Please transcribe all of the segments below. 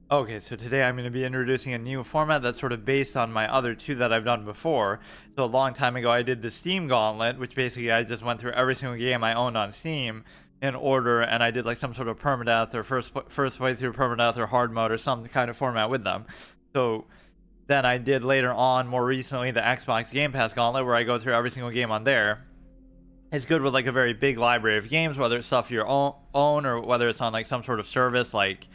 Okay, so today I'm going to be introducing a new format that's sort of based on my other two that I've done before. So a long time ago, I did the Steam Gauntlet, which basically I just went through every single game I owned on Steam in order, and I did like some sort of permadeath or first playthrough permadeath or hard mode or some kind of format with them. So then I did later on, more recently, the Xbox Game Pass Gauntlet, where I go through every single game on there. It's good with like a very big library of games, whether it's stuff you own or whether it's on like some sort of service like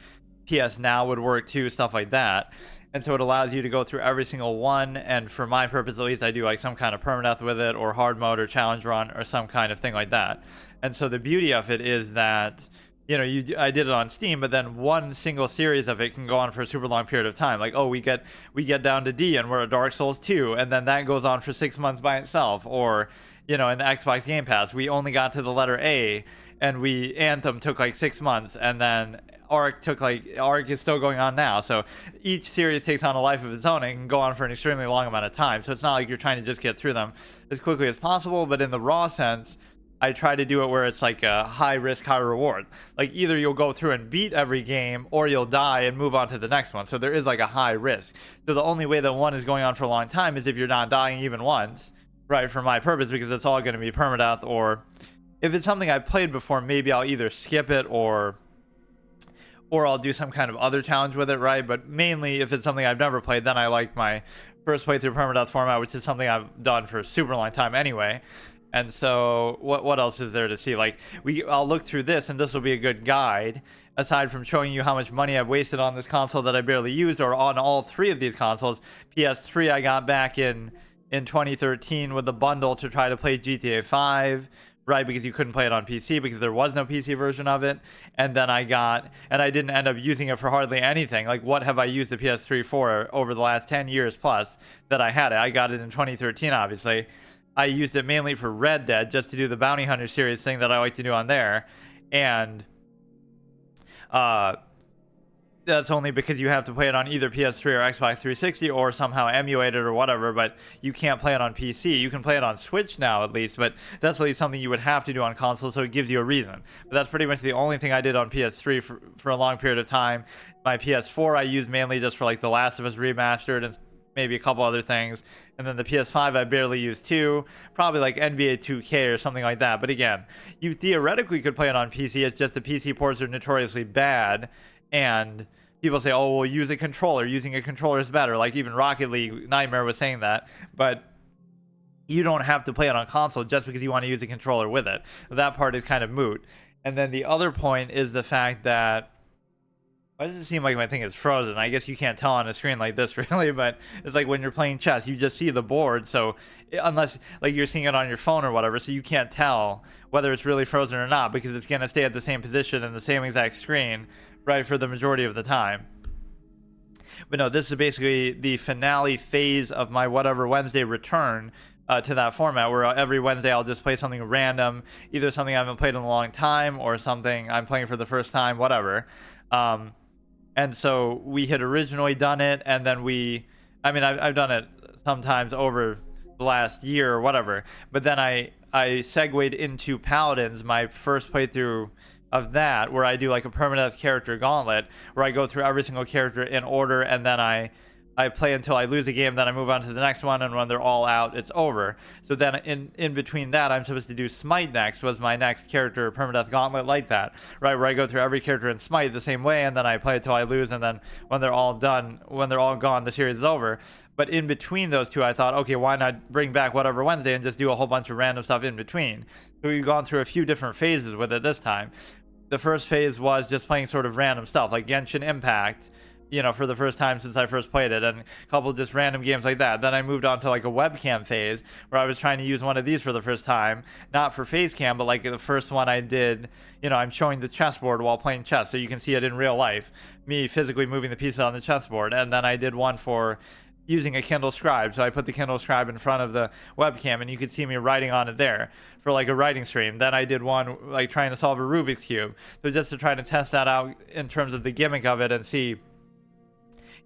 PS Now would work too, stuff like that. And so it allows you to go through every single one. And for my purpose, at least, I do like some kind of permadeath with it, or hard mode, or challenge run, or some kind of thing like that. And so the beauty of it is that I did it on Steam, but then one single series of it can go on for a super long period of time. Like, oh, we get down to D and we're at Dark Souls 2, and then that goes on for 6 months by itself. Or in the Xbox Game Pass, we only got to the letter A, and Anthem took like 6 months, and then Arc is still going on now. So each series takes on a life of its own and can go on for an extremely long amount of time. So it's not like you're trying to just get through them as quickly as possible, but in the raw sense, I try to do it where it's like a high risk, high reward. Like either you'll go through and beat every game, or you'll die and move on to the next one. So there is like a high risk. So the only way that one is going on for a long time is if you're not dying even once, right? For my purpose, because it's all going to be permadeath, or if it's something I've played before, maybe I'll either skip it or I'll do some kind of other challenge with it, right? But mainly, if it's something I've never played, then I like my first playthrough permadeath format, which is something I've done for a super long time anyway. And so, what else is there to see? Like, I'll look through this, and this will be a good guide. Aside from showing you how much money I've wasted on this console that I barely used, or on all three of these consoles. PS3 I got back in 2013 with the bundle to try to play GTA 5. Right, because you couldn't play it on PC because there was no PC version of it. And then I didn't end up using it for hardly anything. Like, what have I used the PS3 for over the last 10 years plus that I had it? I got it in 2013, obviously. I used it mainly for Red Dead, just to do the Bounty Hunter series thing that I like to do on there. And that's only because you have to play it on either PS3 or Xbox 360, or somehow emulate it or whatever, but you can't play it on PC. You can play it on Switch now, at least, but that's at least something you would have to do on console, so it gives you a reason. But that's pretty much the only thing I did on PS3 for a long period of time. My PS4 I used mainly just for like The Last of Us Remastered and maybe a couple other things. And then the PS5 I barely used too, probably like NBA 2K or something like that. But again, you theoretically could play it on PC. It's just the PC ports are notoriously bad, and people say, oh, well, use a controller. Using a controller is better. Like even Rocket League Nightmare was saying that. But you don't have to play it on console just because you want to use a controller with it. That part is kind of moot. And then the other point is the fact that, why does it seem like my thing is frozen? I guess you can't tell on a screen like this, really, but it's like when you're playing chess, you just see the board. So unless like you're seeing it on your phone or whatever, so you can't tell whether it's really frozen or not, because it's going to stay at the same position in the same exact screen, right, for the majority of the time. But no, this is basically the finale phase of my whatever Wednesday return to that format, where every Wednesday I'll just play something random, either something I haven't played in a long time or something I'm playing for the first time, whatever. And so we had originally done it, and then I've done it sometimes over the last year or whatever, but then I segued into Paladins, my first playthrough of that, where I do like a permanent character gauntlet, where I go through every single character in order, and then I play until I lose a game, then I move on to the next one, and when they're all out, it's over. So then in between that, I'm supposed to do Smite next, was my next character permadeath gauntlet like that, right, where I go through every character in Smite the same way, and then I play until I lose, and then when they're all gone, the series is over. But in between those two, I thought, okay, why not bring back whatever Wednesday and just do a whole bunch of random stuff in between? So we've gone through a few different phases with it this time. The first phase was just playing sort of random stuff like Genshin Impact, for the first time since I first played it, and a couple just random games like that. Then I moved on to like a webcam phase, where I was trying to use one of these for the first time, not for face cam, but like the first one I did, I'm showing the chessboard while playing chess, so you can see it in real life, me physically moving the pieces on the chessboard. And then I did one for using a Kindle Scribe, so I put the Kindle Scribe in front of the webcam, and you could see me writing on it there for like a writing stream. Then I did one like trying to solve a Rubik's Cube, so just to try to test that out in terms of the gimmick of it and see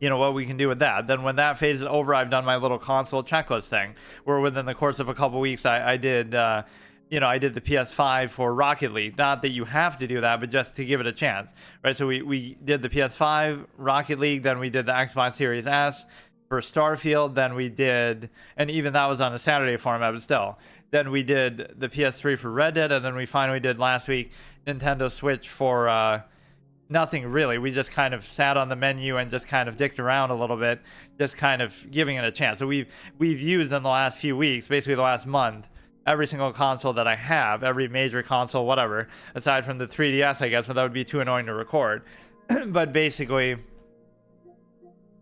what we can do with that. Then when that phase is over, I've done my little console checklist thing, where within the course of a couple weeks I did I did the PS5 for Rocket League. Not that you have to do that, but just to give it a chance, right? So we did the PS5 Rocket League, then we did the Xbox Series S for Starfield, then we did, and even that was on a Saturday format, but still. Then we did the PS3 for Red Dead, and then we finally did last week Nintendo Switch for nothing really. We just kind of sat on the menu and just kind of dicked around a little bit, just kind of giving it a chance. So we've used in the last few weeks, basically the last month, every single console that I have, every major console, whatever, aside from the 3DS, I guess, but that would be too annoying to record. But basically,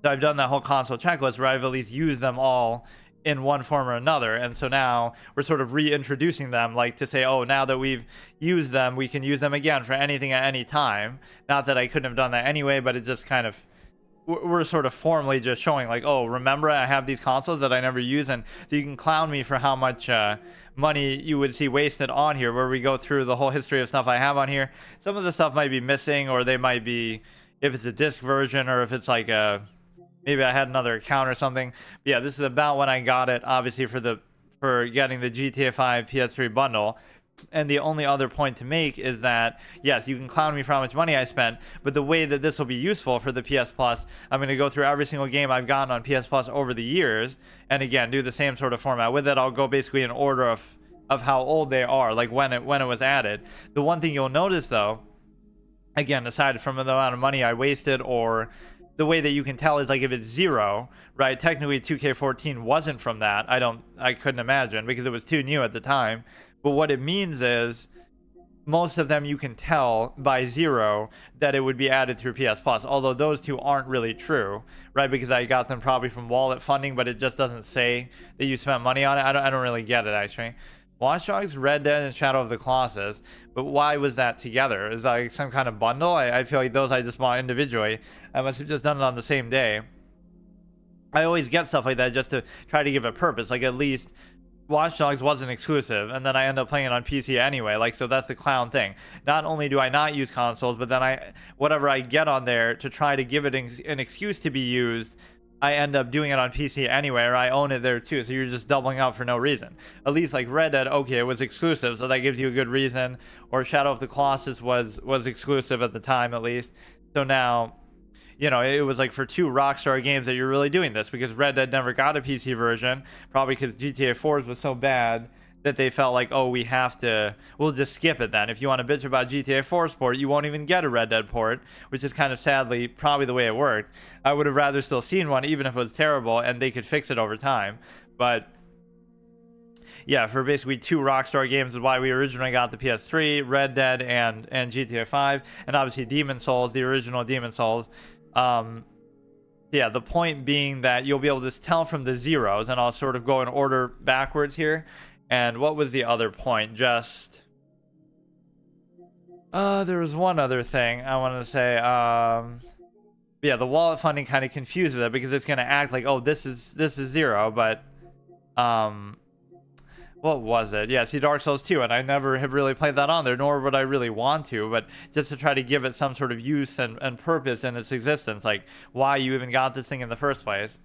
so I've done that whole console checklist where I've at least used them all in one form or another, and so now we're sort of reintroducing them, like to say, oh, now that we've used them, we can use them again for anything at any time. Not that I couldn't have done that anyway, but it just kind of, we're sort of formally just showing, like, oh, remember, I have these consoles that I never use. And so you can clown me for how much money you would see wasted on here, where we go through the whole history of stuff I have on here. Some of the stuff might be missing, or they might be, if it's a disc version, or if it's like a, maybe I had another account or something. But yeah, this is about when I got it, obviously, for getting the GTA 5 PS3 bundle. And the only other point to make is that, yes, you can clown me for how much money I spent, but the way that this will be useful for the PS Plus, I'm going to go through every single game I've gotten on PS Plus over the years, and again, do the same sort of format. With it, I'll go basically in order of how old they are, like when it was added. The one thing you'll notice, though, again, aside from the amount of money I wasted, or the way that you can tell is, like, if it's 0, right? Technically 2K14 wasn't from that. I couldn't imagine, because it was too new at the time. But what it means is most of them you can tell by 0 that it would be added through PS Plus, although those two aren't really true, right? Because I got them probably from wallet funding, but it just doesn't say that you spent money on it. I don't really get it, actually. Watch Dogs, Red Dead, and Shadow of the Colossus, but why was that together? Is that like some kind of bundle? I feel like those I just bought individually. I must have just done it on the same day. I always get stuff like that just to try to give it purpose, like at least Watch Dogs wasn't exclusive, and then I end up playing it on PC anyway. Like, so that's the clown thing. Not only do I not use consoles, but then whatever I get on there to try to give it an excuse to be used, I end up doing it on PC anyway, or I own it there too. So you're just doubling out for no reason. At least like Red Dead, okay, it was exclusive, so that gives you a good reason. Or Shadow of the Colossus was exclusive at the time, at least. So now, it was like for 2 Rockstar games that you're really doing this, because Red Dead never got a PC version, probably because GTA 4's was so bad that they felt like, oh, we'll just skip it then. If you want to bitch about GTA 4's port, you won't even get a Red Dead port, which is kind of sadly probably the way it worked. I would have rather still seen one, even if it was terrible, and they could fix it over time. But yeah, for basically 2 Rockstar games is why we originally got the PS3, Red Dead and GTA 5, and obviously Demon Souls, the original Demon Souls. Yeah, the point being that you'll be able to tell from the zeros, and I'll sort of go in order backwards here. And what was the other point? Just there was one other thing I wanted to say. Yeah, the wallet funding kind of confuses it, because it's going to act like, oh, this is 0, but what was it? Yeah, see, Dark Souls 2, and I never have really played that on there, nor would I really want to, but just to try to give it some sort of use and purpose in its existence, like why you even got this thing in the first place.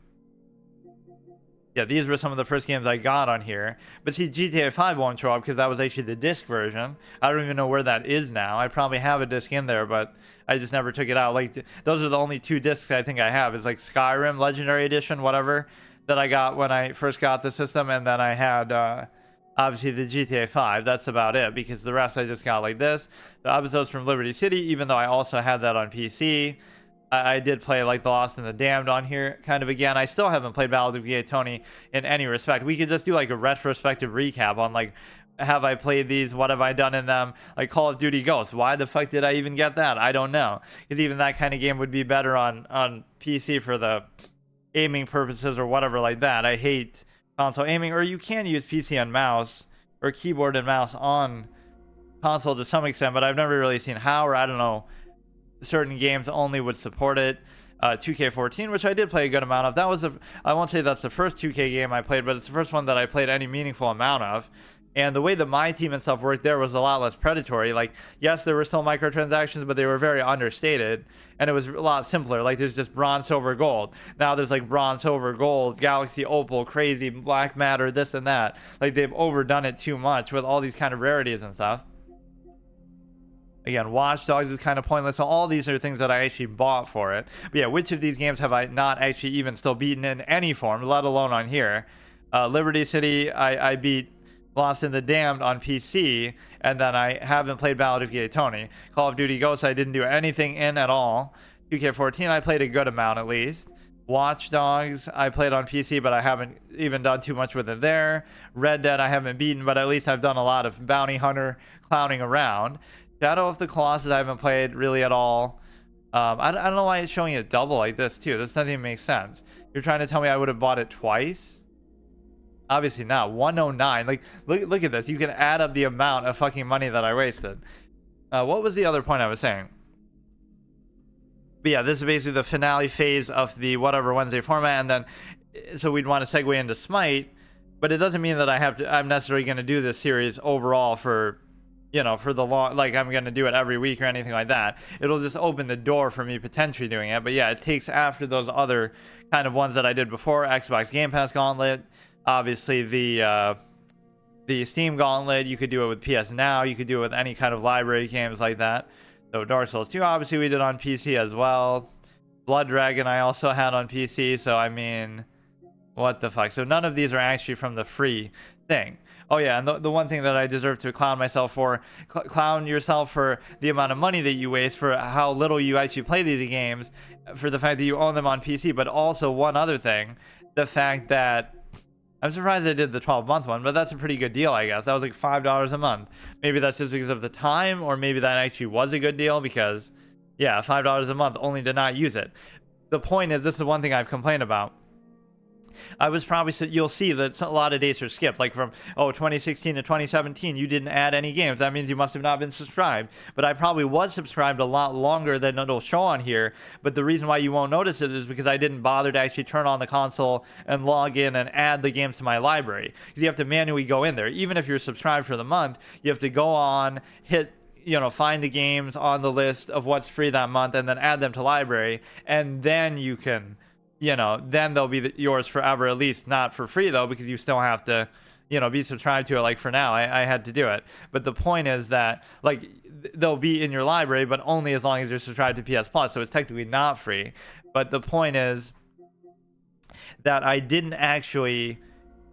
Yeah, these were some of the first games I got on here. But see, GTA 5 won't show up because that was actually the disc version. I don't even know where that is now. I probably have a disc in there, but I just never took it out. Like, those are the only 2 discs I think I have. It's like Skyrim Legendary Edition, whatever, that I got when I first got the system, and then I had obviously the GTA 5. That's about it, because the rest I just got like this. The episodes from Liberty City, even though I also had that on PC. I did play like The Lost and the Damned on here kind of again. I still haven't played Battles of Gay Tony in any respect. We could just do like a retrospective recap on like, have I played these? What have I done in them? Like Call of Duty Ghosts. Why the fuck did I even get that? I don't know. Because even that kind of game would be better on PC for the aiming purposes or whatever like that. I hate console aiming. Or you can use PC and mouse or keyboard and mouse on console to some extent, but I've never really seen how, or I don't know. Certain games only would support it. 2K14, which I did play a good amount of. I won't say that's the first 2K game I played, but it's the first one that I played any meaningful amount of. And the way that my team and stuff worked there was a lot less predatory. Like, yes, there were still microtransactions, but they were very understated, and it was a lot simpler. Like, there's just bronze, silver, gold. Now there's like bronze, silver, gold, galaxy, opal, crazy, black matter, this and that. Like, they've overdone it too much with all these kind of rarities and stuff. Again, Watch Dogs is kind of pointless. So all these are things that I actually bought for it. But yeah, which of these games have I not actually even still beaten in any form, let alone on here? Liberty City, I beat Lost in the Damned on PC, and then I haven't played Ballad of Gay Tony. Call of Duty Ghosts, I didn't do anything in at all. 2K14, I played a good amount at least. Watch Dogs, I played on PC, but I haven't even done too much with it there. Red Dead, I haven't beaten, but at least I've done a lot of bounty hunter clowning around. Shadow of the Colossus, I haven't played really at all. I don't know why it's showing it double like this too. This doesn't even make sense. You're trying to tell me I would have bought it twice? Obviously not. 109. Like, look at this. You can add up the amount of fucking money that I wasted. What was the other point I was saying? But yeah, this is basically the finale phase of the whatever Wednesday format, and then so we'd want to segue into Smite, but it doesn't mean that I'm necessarily going to do this series overall for, you know, for the long, like I'm going to do it every week or anything like that. It'll just open the door for me potentially doing it. But yeah, it takes after those other kind of ones that I did before. Xbox Game Pass Gauntlet, obviously the Steam Gauntlet. You could do it with PS Now. You could do it with any kind of library games like that. So Dark Souls 2, obviously we did on PC as well. Blood Dragon I also had on PC. So I mean, what the fuck? So none of these are actually from the free thing. Oh yeah, and the one thing that I deserve to clown myself for, clown yourself for the amount of money that you waste, for how little you actually play these games, for the fact that you own them on PC, but also one other thing, the fact that, I'm surprised I did the 12-month one, but that's a pretty good deal, I guess. That was like $5 a month. Maybe that's just because of the time, or maybe that actually was a good deal because, yeah, $5 a month only to not use it. The point is, this is one thing I've complained about. I was probably, you'll see that a lot of dates are skipped, like from 2016 to 2017 you didn't add any games. That means you must have not been subscribed, but I probably was subscribed a lot longer than it'll show on here. But the reason why you won't notice it is because I didn't bother to actually turn on the console and log in and add the games to my library, because you have to manually go in there. Even if you're subscribed for the month, you have to go on, hit, you know, find the games on the list of what's free that month and then add them to library, and then you can, you know, then they'll be yours forever, at least not for free though, because you still have to, you know, be subscribed to it. Like for now, I had to do it. But the point is that, like, they'll be in your library, but only as long as you're subscribed to PS Plus. So it's technically not free. But the point is that I didn't actually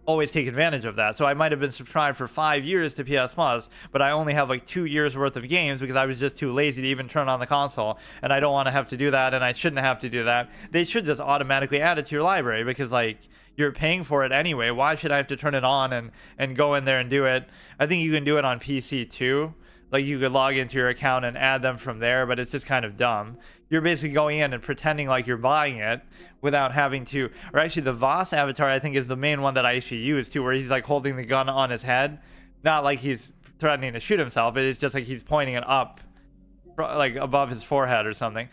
always take advantage of that. So I might have been subscribed for 5 years to PS Plus, but I only have like 2 years worth of games because I was just too lazy to even turn on the console, and I don't want to have to do that, and I shouldn't have to do that. They should just automatically add it to your library, because like, you're paying for it anyway. Why should I have to turn it on and go in there and do it? I think you can do it on PC too. Like, you could log into your account and add them from there, but it's just kind of dumb. You're basically going in and pretending like you're buying it without having to, or actually the Voss avatar I think is the main one that I actually use too, where he's like holding the gun on his head, not like he's threatening to shoot himself. It's just like he's pointing it up, like above his forehead or something.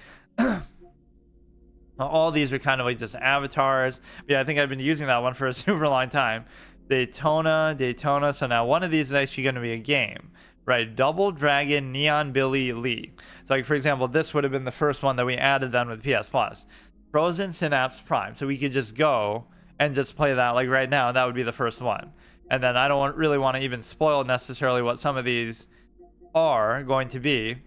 All these are kind of like just avatars. But yeah, I think I've been using that one for a super long time. Daytona. So now one of these is actually going to be a game. Right, Double Dragon Neon Billy Lee. So like, for example, this would have been the first one that we added then with PS Plus. Frozen Synapse Prime. So we could just go and just play that like right now, and that would be the first one. And then I don't really want to even spoil necessarily what some of these are going to be.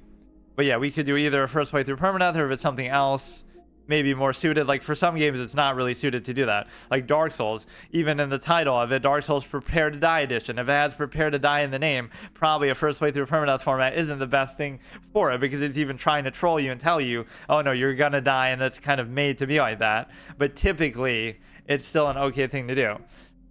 But yeah, we could do either a first playthrough permadeath, or if it's something else maybe more suited. Like for some games it's not really suited to do that, like Dark Souls. Even in the title of it, Dark Souls Prepare to Die edition, if it has Prepare to Die in the name, probably a first playthrough permadeath format isn't the best thing for it, because it's even trying to troll you and tell you, oh no, you're gonna die, and it's kind of made to be like that. But typically it's still an okay thing to do.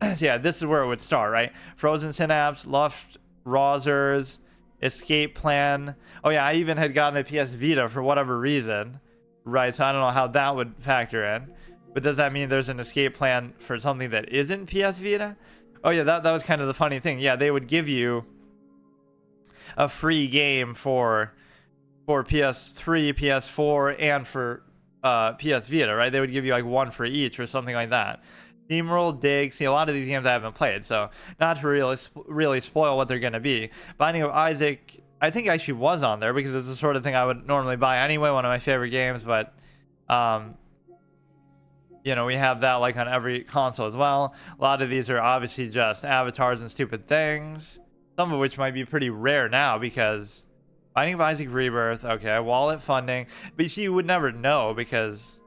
So yeah, this is where it would start, right? Frozen Synapse, Luft Rosers, Escape Plan. Oh yeah, I even had gotten a PS Vita for whatever reason. Right, so I don't know how that would factor in. But does that mean there's an escape plan for something that isn't PS Vita? Oh yeah, that was kind of the funny thing. Yeah, they would give you a free game for PS3, PS4, and for PS Vita, right? They would give you like one for each or something like that. Steamroll, Dig. See, a lot of these games I haven't played, so not to really spoil what they're going to be. Binding of Isaac, I think actually was on there because it's the sort of thing I would normally buy anyway, one of my favorite games, but you know, we have that like on every console as well. A lot of these are obviously just avatars and stupid things, some of which might be pretty rare now because Binding of Isaac Rebirth, okay, wallet funding, but you see, you would never know because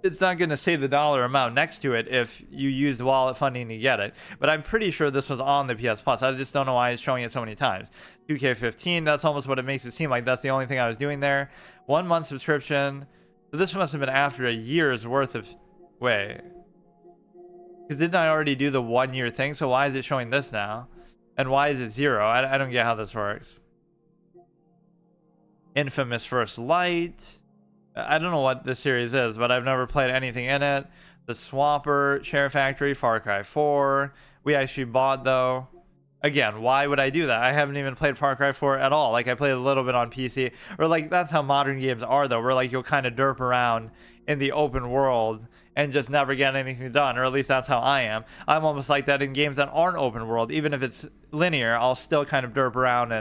it's not going to say the dollar amount next to it if you use the wallet funding to get it. But I'm pretty sure this was on the PS Plus. I just don't know why it's showing it so many times. 2K15, that's almost what it makes it seem like. That's the only thing I was doing there. 1 month subscription. So this must have been after a year's worth of... Wait. Because didn't I already do the 1 year thing? So why is it showing this now? And why is it 0? I don't get how this works. Infamous First Light. I don't know what this series is, but I've never played anything in it. The Swapper, Share Factory, Far Cry 4. We actually bought, though. Again, why would I do that? I haven't even played Far Cry 4 at all. Like, I played a little bit on PC. Or, like, that's how modern games are, though. Where, like, you'll kind of derp around in the open world and just never get anything done. Or at least that's how I am. I'm almost like that in games that aren't open world. Even if it's linear, I'll still kind of derp around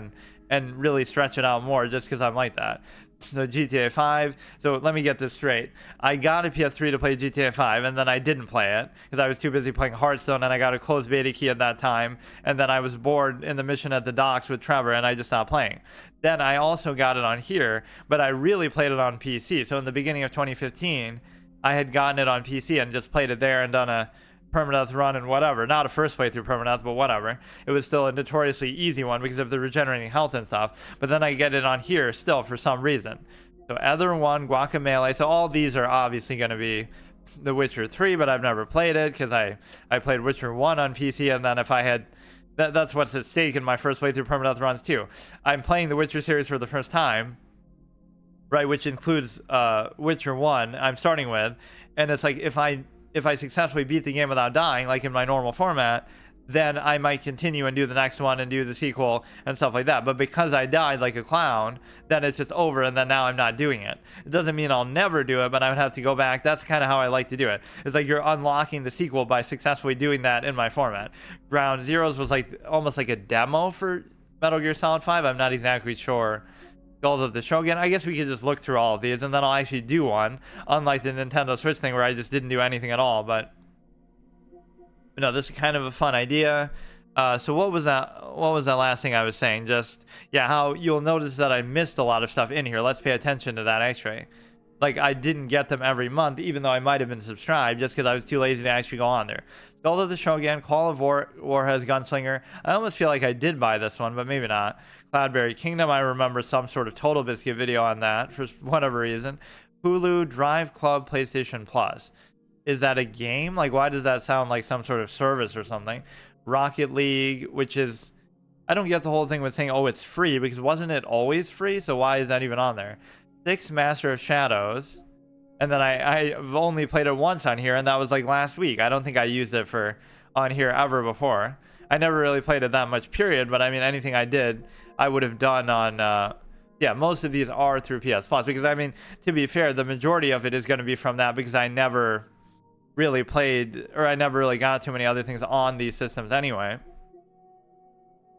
and really stretch it out more just because I'm like that. So GTA 5. So let me get this straight. I got a PS3 to play GTA 5, and then I didn't play it because I was too busy playing Hearthstone, and I got a closed beta key at that time. And then I was bored in the mission at the docks with Trevor, and I just stopped playing. Then I also got it on here, but I really played it on PC. So in the beginning of 2015, I had gotten it on PC and just played it there and done a Permadeath run and whatever. Not a first playthrough Permadeath, but whatever. It was still a notoriously easy one because of the regenerating health and stuff. But then I get it on here still for some reason. So Ether 1, Guacamelee. So all these are obviously going to be The Witcher 3, but I've never played it because I played Witcher 1 on PC, and then if I had... That's what's at stake in my first playthrough Permadeath runs too. I'm playing the Witcher series for the first time, right, which includes Witcher 1 I'm starting with, and it's like if I successfully beat the game without dying, like in my normal format, then I might continue and do the next one and do the sequel and stuff like that. But because I died like a clown, then it's just over, and then now I'm not doing it. It doesn't mean I'll never do it, but I would have to go back. That's kind of how I like to do it. It's like you're unlocking the sequel by successfully doing that in my format. Ground Zeroes was like almost like a demo for Metal Gear Solid 5. I'm not exactly sure. Goals of the Shogun. I guess we could just look through all of these, and then I'll actually do one, unlike the Nintendo Switch thing where I just didn't do anything at all. But no, this is kind of a fun idea. So what was that last thing I was saying? Just, yeah, how you'll notice that I missed a lot of stuff in here. Let's pay attention to that actually. Like, I didn't get them every month, even though I might have been subscribed, just because I was too lazy to actually go on there. Gold of the Shogun, Call of Warheads Gunslinger. I almost feel like I did buy this one, but maybe not. Cloudberry Kingdom, I remember some sort of Total Biscuit video on that for whatever reason. Hulu, Drive Club, PlayStation Plus. Is that a game? Like, why does that sound like some sort of service or something? Rocket League, which is... I don't get the whole thing with saying, oh, it's free, because wasn't it always free? So why is that even on there? 6 Master of Shadows. And then I've only played it once on here, and that was like last week. I don't think I used it for on here ever before. I never really played it that much, period. But I mean, anything I did, I would have done on... yeah, most of these are through PS Plus. Because, I mean, to be fair, the majority of it is going to be from that, because I never really played, or I never really got too many other things on these systems anyway.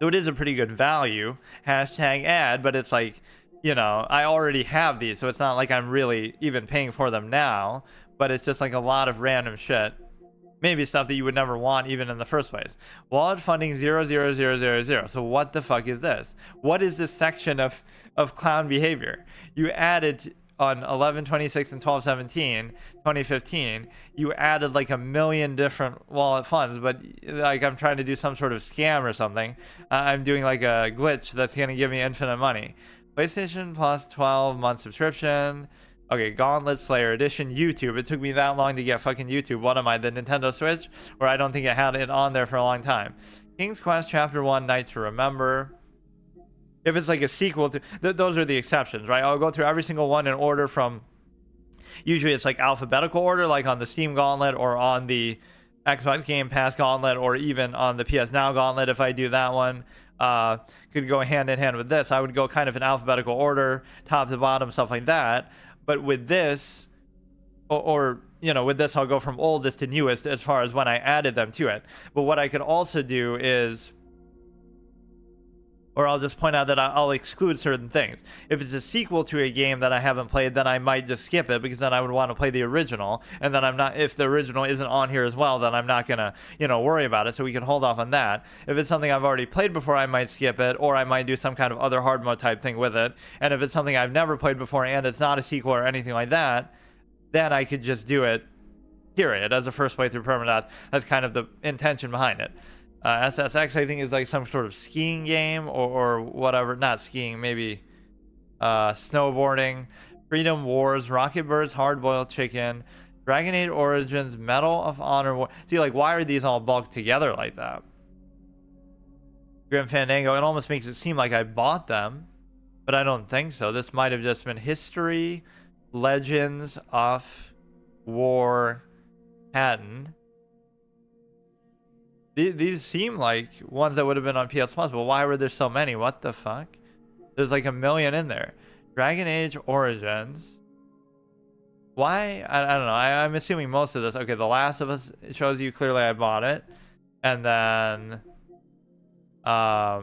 So it is a pretty good value. Hashtag ad, but it's like... You know, I already have these, so it's not like I'm really even paying for them now, but it's just like a lot of random shit. Maybe stuff that you would never want even in the first place. Wallet funding 00000. So what the fuck is this? What is this section of clown behavior? You added on 11/26 and 12/17 2015, you added like a million different wallet funds, but like I'm trying to do some sort of scam or something. I'm doing like a glitch that's going to give me infinite money. PlayStation Plus 12-month subscription. Okay, Gauntlet Slayer Edition. YouTube. It took me that long to get fucking YouTube. What am I, the Nintendo Switch? Where I don't think it had it on there for a long time. King's Quest Chapter 1, Night to Remember. If it's like a sequel to... those are the exceptions, right? I'll go through every single one in order from... Usually it's like alphabetical order, like on the Steam Gauntlet or on the Xbox Game Pass Gauntlet or even on the PS Now Gauntlet if I do that one. Could go hand in hand with this. I would go kind of in alphabetical order, top to bottom, stuff like that. But with this, or you know, with this I'll go from oldest to newest as far as when I added them to it. But what I could also do is, or I'll just point out that I'll exclude certain things. If it's a sequel to a game that I haven't played, then I might just skip it, because then I would want to play the original, and then I'm not, if the original isn't on here as well, then I'm not gonna, you know, worry about it, so we can hold off on that. If it's something I've already played before, I might skip it, or I might do some kind of other hard mode type thing with it. And if it's something I've never played before and it's not a sequel or anything like that, then I could just do it, period, as a first playthrough permadeath. That's kind of the intention behind it. SSX, I think, is like some sort of skiing game, or whatever. Not skiing, maybe snowboarding. Freedom Wars, Rocket Birds, Hard Boiled Chicken, Dragon Age Origins, Medal of Honor. See, like, why are these all bulked together like that? Grim Fandango, it almost makes it seem like I bought them, but I don't think so. This might have just been History, Legends of War, Hatton. These seem like ones that would have been on PS Plus, but why were there so many? What the fuck? There's like a million in there. Dragon Age Origins. Why? I don't know. I'm assuming most of this. Okay, The Last of Us shows you clearly I bought it. And then I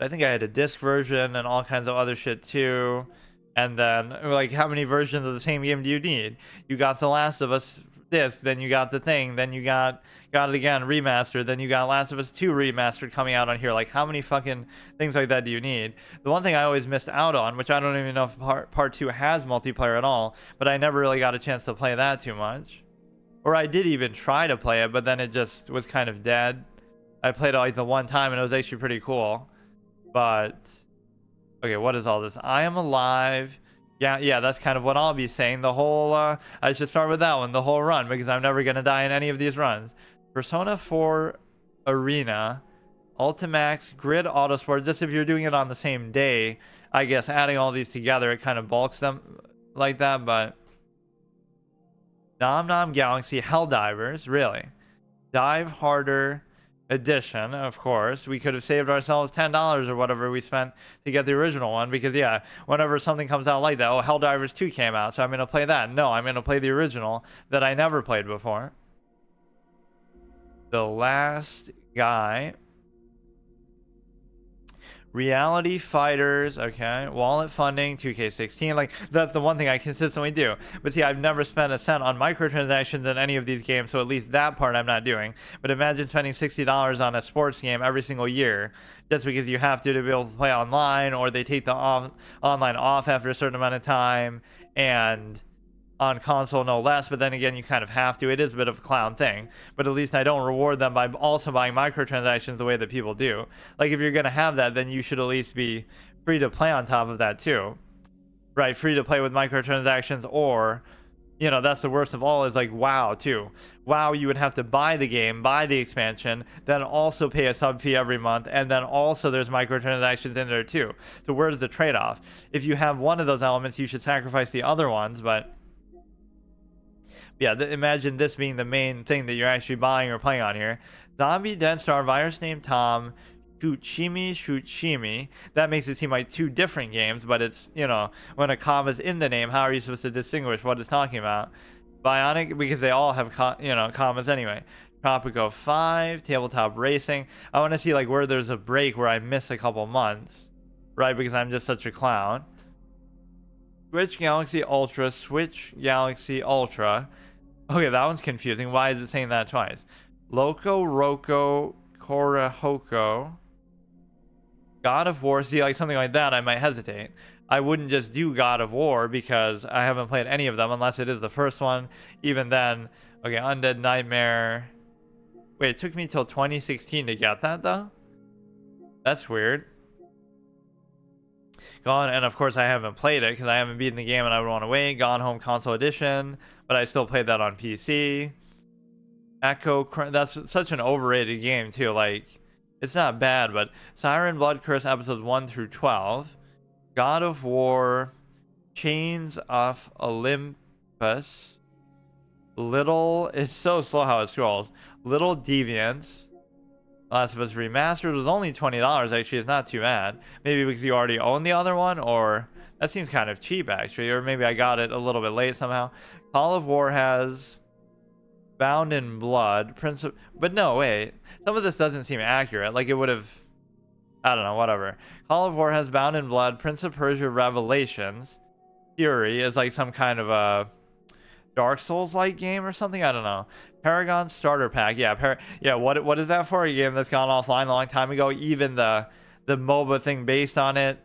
think I had a disc version and all kinds of other shit too. And then, like, how many versions of the same game do you need? You got The Last of Us disc, then you got the thing, then you got it again remastered, then you got Last of Us 2 remastered coming out on here. Like, how many fucking things like that do you need? The one thing I always missed out on, which I don't even know if part 2 has multiplayer at all, but I never really got a chance to play that too much. Or I did even try to play it, but then it just was kind of dead. I played it like the one time and it was actually pretty cool. But okay, what is all this? I Am Alive. Yeah, that's kind of what I'll be saying. The whole, I should start with that one, the whole run, because I'm never going to die in any of these runs. Persona 4 Arena, Ultimax, Grid Autosport, just if you're doing it on the same day, I guess adding all these together, it kind of bulks them like that, but Nom Nom Galaxy, Helldivers, really? Dive Harder Edition, of course. We could have saved ourselves $10 or whatever we spent to get the original one, because yeah, whenever something comes out like that, oh, Helldivers 2 came out, so I'm gonna play that. No, I'm gonna play the original that I never played before. The Last Guy, Reality Fighters, okay, Wallet Funding, 2K16, like, that's the one thing I consistently do. But see, I've never spent a cent on microtransactions in any of these games, so at least that part I'm not doing. But imagine spending $60 on a sports game every single year, just because you have to be able to play online, or they take the online off after a certain amount of time, and on console no less. But then again, you kind of have to. It is a bit of a clown thing, but at least I don't reward them by also buying microtransactions the way that people do. Like, if you're gonna have that, then you should at least be free to play on top of that too, right? Free to play with microtransactions, or, you know, that's the worst of all, is like WoW too. WoW, you would have to buy the game, buy the expansion, then also pay a sub fee every month, and then also there's microtransactions in there too. So where's the trade-off? If you have one of those elements, you should sacrifice the other ones. But yeah, imagine this being the main thing that you're actually buying or playing on here. Zombie Dead Star, Virus Named Tom, Shuchimi. That makes it seem like two different games, but it's, you know, when a comma's in the name, how are you supposed to distinguish what it's talking about? Bionic, because they all have, you know, commas anyway. Tropico 5, Tabletop Racing. I want to see, like, where there's a break where I miss a couple months, right? Because I'm just such a clown. Switch Galaxy Ultra, Switch Galaxy Ultra. Okay, that one's confusing. Why is it saying that twice? Loco Roco Korahoko, God of War. See, like, something like that, I might hesitate. I wouldn't just do God of War because I haven't played any of them, unless it is the first one. Even then, okay, Undead Nightmare. Wait, it took me till 2016 to get that, though? That's weird. And of course I haven't played it because I haven't beaten the game and I would want to wait. Gone Home Console Edition, but I still played that on PC. Echo, that's such an overrated game too. Like, it's not bad, but Siren Blood Curse episodes 1 through 12. God of War, Chains of Olympus. It's so slow how it scrolls. Little Deviants. Last of Us Remastered was only $20. Actually, it's not too bad. Maybe because you already own the other one, or That seems kind of cheap, actually. Or maybe I got it a little bit late somehow. Call of War has Bound in Blood. But no, wait. Some of this doesn't seem accurate. Like, it would have... I don't know, whatever. Call of War has Bound in Blood. Prince of Persia Revelations. Fury is like some kind of a Dark Souls-like game or something. I don't know. Paragon Starter Pack. Yeah, what is that for? A game that's gone offline a long time ago. Even the MOBA thing based on it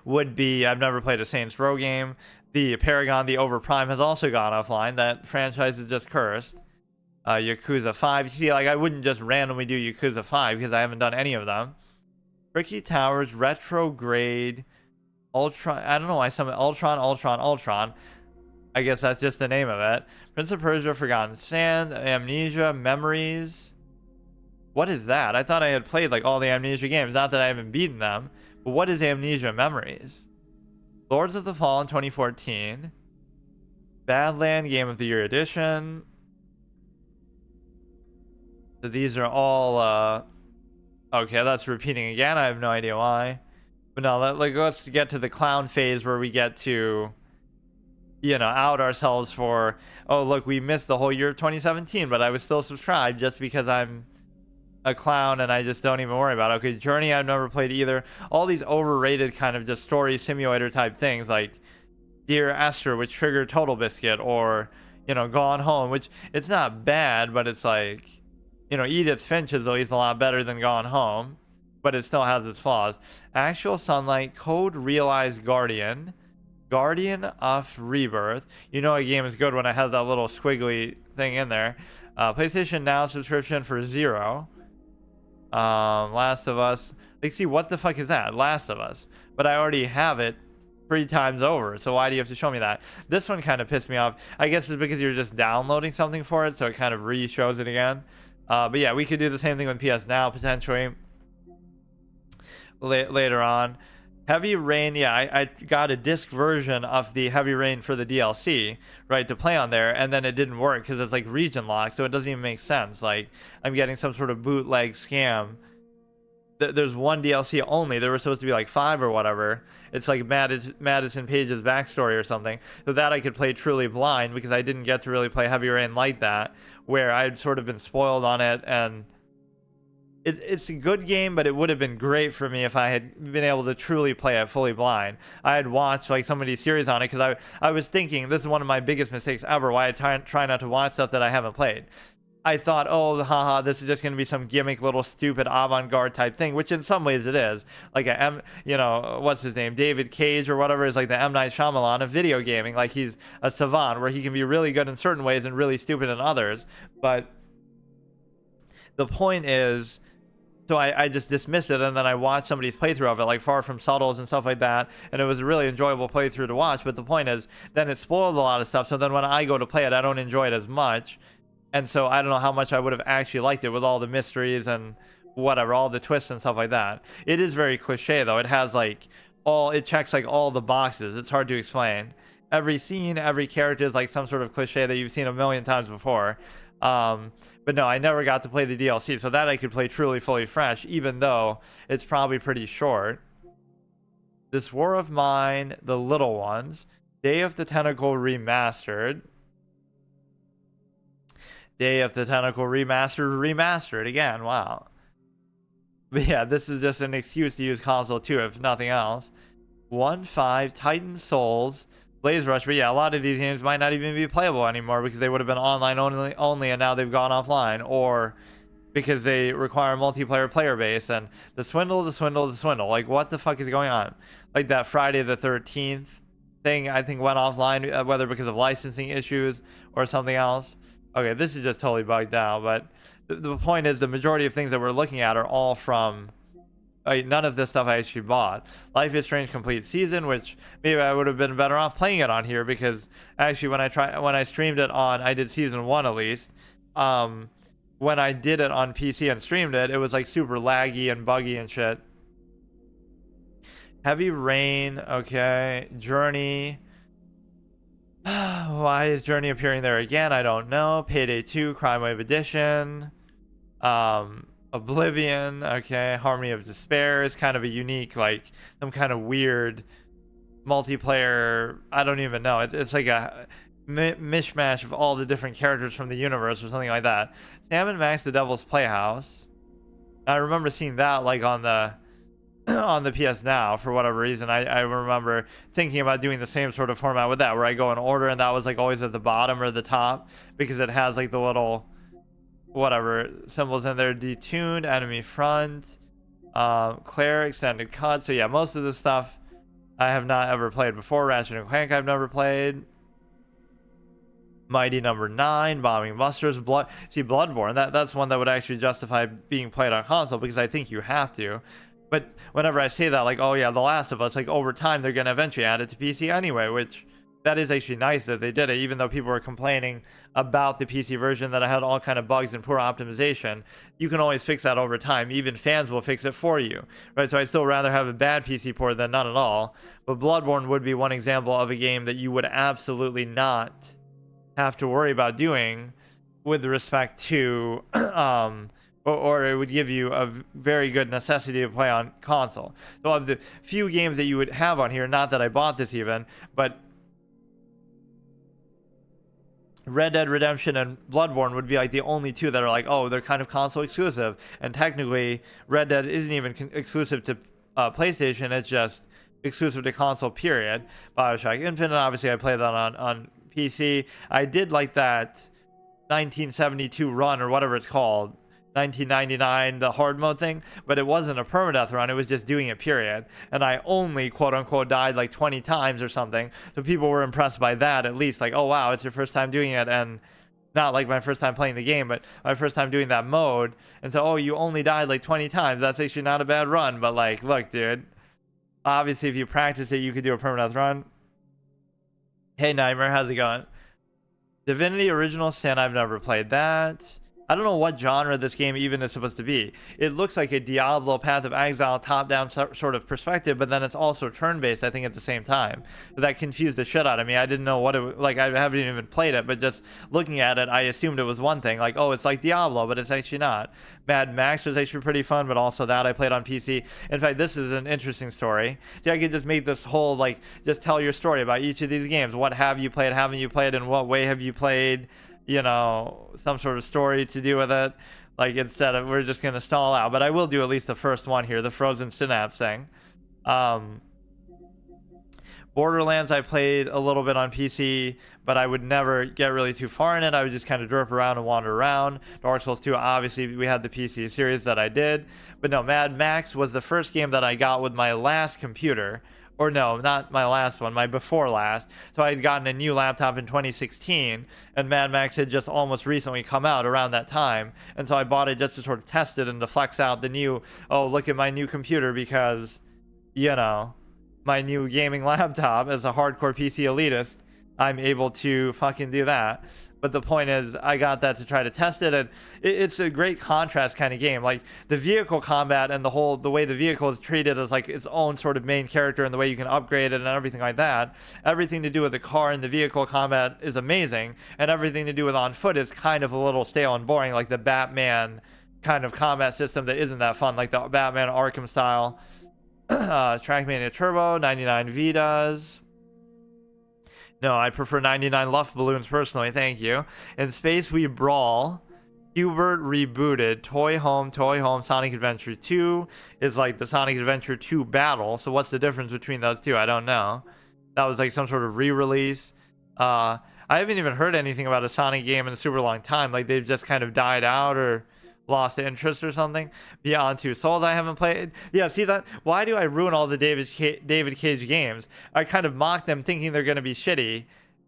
would be, I've never played a Saints Row game. The Paragon, the Overprime has also gone offline. That franchise is just cursed. Yakuza 5. You see, like, I wouldn't just randomly do Yakuza 5 because I haven't done any of them. Tricky Towers, Retrograde, Ultron. I don't know why some Ultron. I guess that's just the name of it. Prince of Persia, Forgotten Sand, Amnesia, Memories. What is that? I thought I had played like all the Amnesia games. Not that I haven't beaten them. But what is Amnesia Memories? Lords of the Fallen 2014. Badland Game of the Year Edition. So these are all... okay, that's repeating again. I have no idea why. But no, let's get to the clown phase where we get to... out ourselves for, oh, look, we missed the whole year of 2017, but I was still subscribed just because I'm a clown and I just don't even worry about it. Okay, Journey, I've never played either. All these overrated kind of just story simulator type things like Dear Esther, which triggered Total Biscuit, or, Gone Home, which it's not bad, but it's like, Edith Finch is at least a lot better than Gone Home, but it still has its flaws. Actual Sunlight, Code Realized Guardian of Rebirth. A game is good when it has that little squiggly thing in there. PlayStation Now subscription for $0. Last of Us. Like, see, what the fuck is that? Last of Us. But I already have it 3 times over, so why do you have to show me that? This one kind of pissed me off. I guess it's because you're just downloading something for it, so it kind of re-shows it again. But yeah, we could do the same thing with PS Now, potentially. Later on. Heavy Rain, yeah, I got a disc version of the Heavy Rain for the DLC, right, to play on there, and then it didn't work because it's like region locked, so it doesn't even make sense. Like, I'm getting some sort of bootleg scam. There's one DLC only. There were supposed to be like 5 or whatever. It's like Madison Page's backstory or something. So that I could play truly blind because I didn't get to really play Heavy Rain like that, where I'd sort of been spoiled on it, and it's a good game, but it would have been great for me if I had been able to truly play it fully blind. I had watched like some of these series on it because I was thinking this is one of my biggest mistakes ever, why I try not to watch stuff that I haven't played. I thought, oh, haha, this is just going to be some gimmick little stupid avant-garde type thing, which in some ways it is. Like what's his name? David Cage or whatever is like the M. Night Shyamalan of video gaming. Like, he's a savant where he can be really good in certain ways and really stupid in others. But the point is, so I just dismissed it, and then I watched somebody's playthrough of it, like Far From Subtles and stuff like that, and it was a really enjoyable playthrough to watch. But the point is, then it spoiled a lot of stuff, so then when I go to play it, I don't enjoy it as much. And so I don't know how much I would have actually liked it with all the mysteries and whatever, all the twists and stuff like that. It is very cliche, though. It has like it checks like all the boxes. It's hard to explain. Every scene, every character is like some sort of cliche that you've seen a million times before. But no, I never got to play the DLC, so that I could play truly fully fresh, even though it's probably pretty short. This War of Mine, The Little Ones, Day of the Tentacle Remastered. Day of the Tentacle remastered again. Wow. But yeah, this is just an excuse to use console too, if nothing else. 1.5 Titan Souls, Blaze Rush. But yeah, a lot of these games might not even be playable anymore because they would have been online only, and now they've gone offline, or because they require a multiplayer player base. And the swindle. Like, what the fuck is going on? Like that Friday the 13th thing, I think went offline, whether because of licensing issues or something else. Okay, this is just totally bugged out, but the point is the majority of things that we're looking at are all from... none of this stuff I actually bought. Life is Strange Complete Season, which maybe I would have been better off playing it on here, because actually when I streamed it on... I did Season 1 at least. When I did it on PC and streamed it, it was like super laggy and buggy and shit. Heavy Rain, okay. Journey... Why is Journey appearing there again? I don't know. Payday 2, Crime Wave Edition. Oblivion, okay. Harmony of Despair is kind of a unique, like, some kind of weird multiplayer. I don't even know. It's like a mishmash of all the different characters from the universe or something like that. Sam and Max: The Devil's Playhouse. I remember seeing that like on the on the PS Now for whatever reason. I remember thinking about doing the same sort of format with that, where I go in order, and that was like always at the bottom or the top because it has like the little whatever symbols in there. Detuned, Enemy Front, Claire, Extended Cut. So yeah, most of the stuff I have not ever played before. Ratchet and Clank I've never played. Mighty Number 9, Bombing Busters, Bloodborne. That's one that would actually justify being played on console because I think you have to. But whenever I say that, like, oh yeah, The Last of Us, like over time they're gonna eventually add it to PC anyway, which that is actually nice that they did it, even though people were complaining about the PC version that I had all kind of bugs and poor optimization. You can always fix that over time. Even fans will fix it for you, right? So I'd still rather have a bad PC port than none at all. But Bloodborne would be one example of a game that you would absolutely not have to worry about doing with respect to or it would give you a very good necessity to play on console. So of the few games that you would have on here, not that I bought this even, but Red Dead Redemption and Bloodborne would be like the only two that are like, oh, they're kind of console exclusive. And technically, Red Dead isn't even exclusive to PlayStation. It's just exclusive to console, period. Bioshock Infinite, obviously I played that on PC. I did like that 1972 run or whatever it's called. 1999, the hard mode thing, but it wasn't a permadeath run, it was just doing it, period. And I only quote unquote died like 20 times or something, so people were impressed by that at least, like, oh wow, it's your first time doing it, and not like my first time playing the game, but my first time doing that mode. And so, oh, you only died like 20 times, that's actually not a bad run. But like, look dude, obviously if you practice it you could do a permadeath run. Hey Nightmare, how's it going? Divinity Original Sin, I've never played that. I don't know what genre this game even is supposed to be. It looks like a Diablo Path of Exile top-down sort of perspective, but then it's also turn-based, I think, at the same time. But that confused the shit out of me. I didn't know what it like. I haven't even played it, but just looking at it, I assumed it was one thing. Like, oh, it's like Diablo, but it's actually not. Mad Max was actually pretty fun, but also that I played on PC. In fact, this is an interesting story. See, I could just make this whole, like, just tell your story about each of these games. What have you played? Haven't you played? In what way have you played? You know, some sort of story to do with it, like, instead of we're just gonna stall out. But I will do at least the first one here, the Frozen Synapse thing. Borderlands I played a little bit on PC, but I would never get really too far in it. I would just kind of derp around and wander around. Dark Souls 2, obviously we had the PC series that I did, but no, Mad Max was the first game that I got with my last computer. Or no, not my last one, my before last. So I had gotten a new laptop in 2016, and Mad Max had just almost recently come out around that time. And so I bought it just to sort of test it and to flex out the new, oh, look at my new computer, because, you know, my new gaming laptop as a hardcore PC elitist, I'm able to fucking do that. But the point is, I got that to try to test it, and it's a great contrast kind of game. Like, the vehicle combat and the way the vehicle is treated as like its own sort of main character, and the way you can upgrade it and everything like that. Everything to do with the car and the vehicle combat is amazing, and everything to do with on foot is kind of a little stale and boring, like the Batman kind of combat system that isn't that fun, like the Batman Arkham style. Trackmania Turbo, 99 Vitas. No, I prefer 99 Luft balloons personally, thank you. In Space We Brawl, Hubert rebooted, Toy Home, Sonic Adventure 2 is like the Sonic Adventure 2 battle. So what's the difference between those two? I don't know. That was like some sort of re-release. I haven't even heard anything about a Sonic game in a super long time. Like, they've just kind of died out or lost interest or something. Beyond Two Souls I haven't played. Yeah, see that? Why do I ruin all the David Cage games? I kind of mock them thinking they're going to be shitty,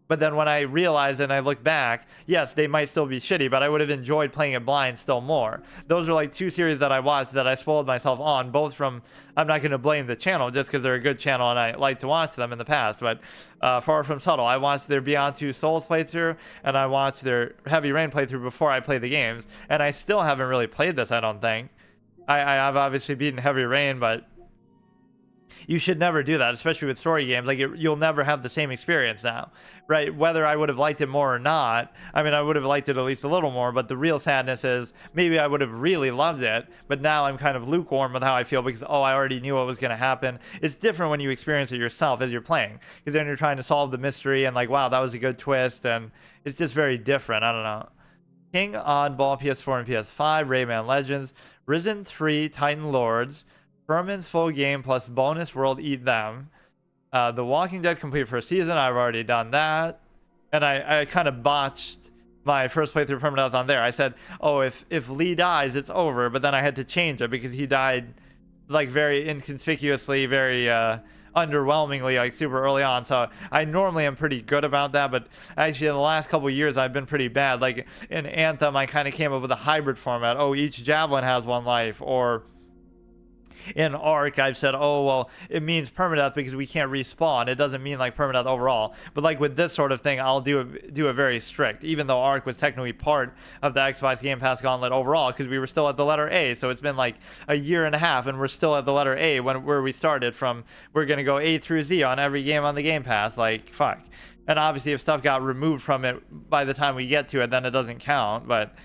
but then when I realize and I look back, yes, they might still be shitty, but I would have enjoyed playing it blind still more. Those are like two series that I watched that I spoiled myself on, both from, I'm not going to blame the channel just because they're a good channel and I like to watch them in the past, but Far From Subtle, I watched their Beyond Two Souls playthrough, and I watched their Heavy Rain playthrough before I played the games, and I still haven't really played this, I don't think. I've obviously beaten Heavy Rain, but You should never do that, especially with story games. Like, you'll never have the same experience now, right? Whether I would have liked it more or not, I mean, I would have liked it at least a little more, but the real sadness is maybe I would have really loved it, but now I'm kind of lukewarm with how I feel because, oh, I already knew what was going to happen. It's different when you experience it yourself as you're playing, because then you're trying to solve the mystery and like, wow, that was a good twist, and it's just very different. I don't know. King, Oddball, PS4 and PS5, Rayman Legends, Risen 3, Titan Lords, Furman's full game plus bonus world, Eat Them. The Walking Dead complete for a season. I've already done that. And I kind of botched my first playthrough Permadeath on there. I said, oh, if Lee dies, it's over. But then I had to change it because he died like very inconspicuously, very underwhelmingly, like super early on. So I normally am pretty good about that, but actually in the last couple of years I've been pretty bad. Like in Anthem, I kind of came up with a hybrid format. Oh, each javelin has one life. Or in Ark, I've said, oh, well, it means permadeath because we can't respawn. It doesn't mean like permadeath overall. But like with this sort of thing, I'll do it very strict, even though Ark was technically part of the Xbox Game Pass Gauntlet overall, because we were still at the letter A. So it's been like a year and a half, and we're still at the letter A where we started from. We're gonna go A through Z on every game on the Game Pass. Like, fuck. And obviously, if stuff got removed from it by the time we get to it, then it doesn't count. But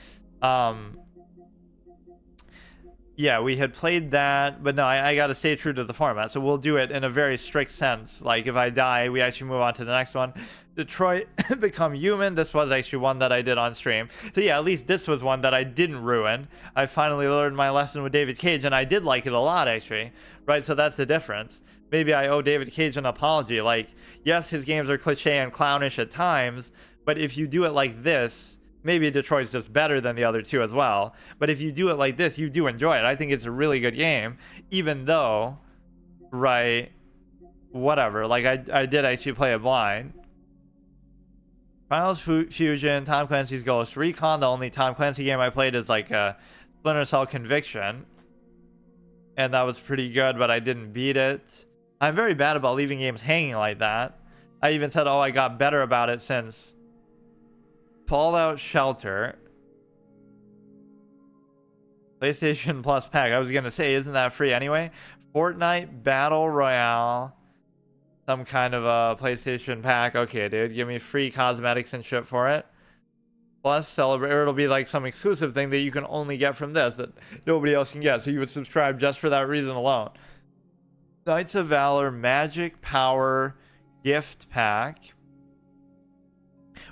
yeah, we had played that, but no, I got to stay true to the format. So we'll do it in a very strict sense. Like if I die, we actually move on to the next one. Detroit Become Human. This was actually one that I did on stream. So yeah, at least this was one that I didn't ruin. I finally learned my lesson with David Cage, and I did like it a lot, actually. Right, so that's the difference. Maybe I owe David Cage an apology. Like, yes, his games are cliche and clownish at times, but if you do it like this, maybe Detroit's just better than the other two as well. But if you do it like this, you do enjoy it. I think it's a really good game, even though, right, whatever. Like, I did actually play it blind. Finals Fusion, Tom Clancy's Ghost Recon. The only Tom Clancy game I played is like Splinter Cell Conviction. And that was pretty good, but I didn't beat it. I'm very bad about leaving games hanging like that. I even said, oh, I got better about it since Fallout Shelter, PlayStation Plus pack. I was gonna say, isn't that free anyway? Fortnite Battle Royale, some kind of a PlayStation pack. Okay, dude, give me free cosmetics and shit for it. Plus, celebrate. It'll be like some exclusive thing that you can only get from this that nobody else can get. So you would subscribe just for that reason alone. Knights of Valor Magic Power Gift Pack.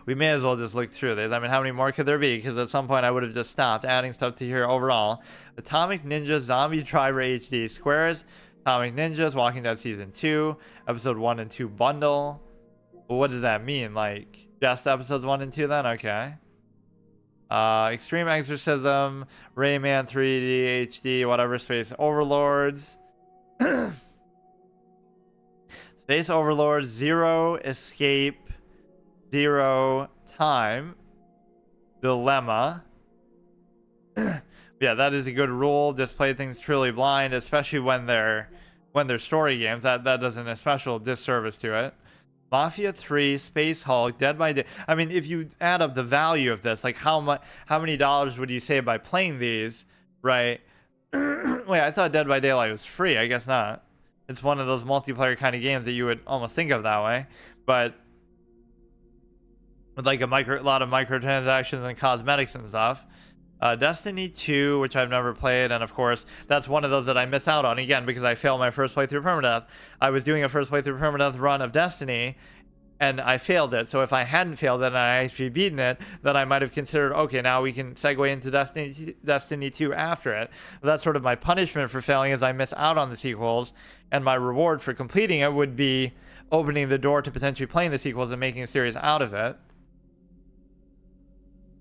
We may as well just look through this. I mean, how many more could there be? Because at some point I would have just stopped adding stuff to here overall. Atomic Ninja Zombie Driver HD Squares. Atomic Ninjas Walking Dead Season 2. Episode 1 and 2 bundle. Well, what does that mean? Like, just episodes 1 and 2 then? Okay. Extreme Exorcism. Rayman 3D HD. Whatever. Space Overlords. Space Overlords. Zero Escape. Zero Time Dilemma. Yeah, that is a good rule. Just play things truly blind, especially when they're story games. That does a special disservice to it. Mafia 3, Space Hulk, Dead by Day. I mean, if you add up the value of this, like how many dollars would you save by playing these, right? Wait, I thought Dead by Daylight was free. I guess not. It's one of those multiplayer kind of games that you would almost think of that way, but with like a lot of microtransactions and cosmetics and stuff. Destiny 2, which I've never played, and of course that's one of those that I miss out on again because I failed my first playthrough permadeath. I was doing a first playthrough permadeath run of Destiny and I failed it. So if I hadn't failed it and I actually beaten it, then I might have considered, okay, now we can segue into Destiny 2 after it. That's sort of my punishment for failing, is I miss out on the sequels, and my reward for completing it would be opening the door to potentially playing the sequels and making a series out of it.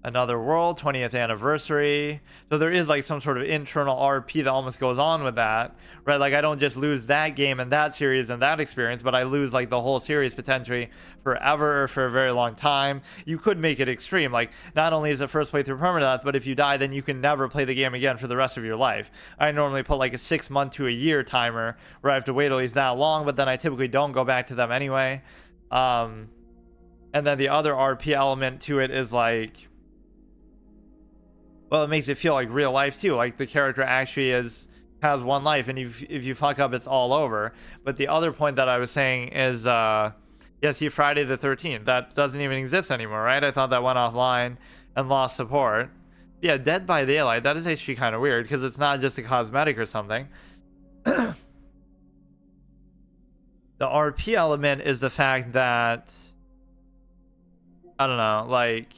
Another World, 20th anniversary. So there is like some sort of internal RP that almost goes on with that, right? Like I don't just lose that game and that series and that experience, but I lose like the whole series potentially forever or for a very long time. You could make it extreme. Like not only is it first playthrough permadeath, but if you die, then you can never play the game again for the rest of your life. I normally put like a 6 month to a year timer where I have to wait at least that long, but then I typically don't go back to them anyway. And then the other RP element to it is like, well, it makes it feel like real life too. Like the character actually is has one life, and if you fuck up, it's all over. But the other point that I was saying is, yeah, see, Friday the 13th, that doesn't even exist anymore, right? I thought that went offline and lost support. Yeah, Dead by Daylight, that is actually kind of weird because it's not just a cosmetic or something. The RP element is the fact that, I don't know, like,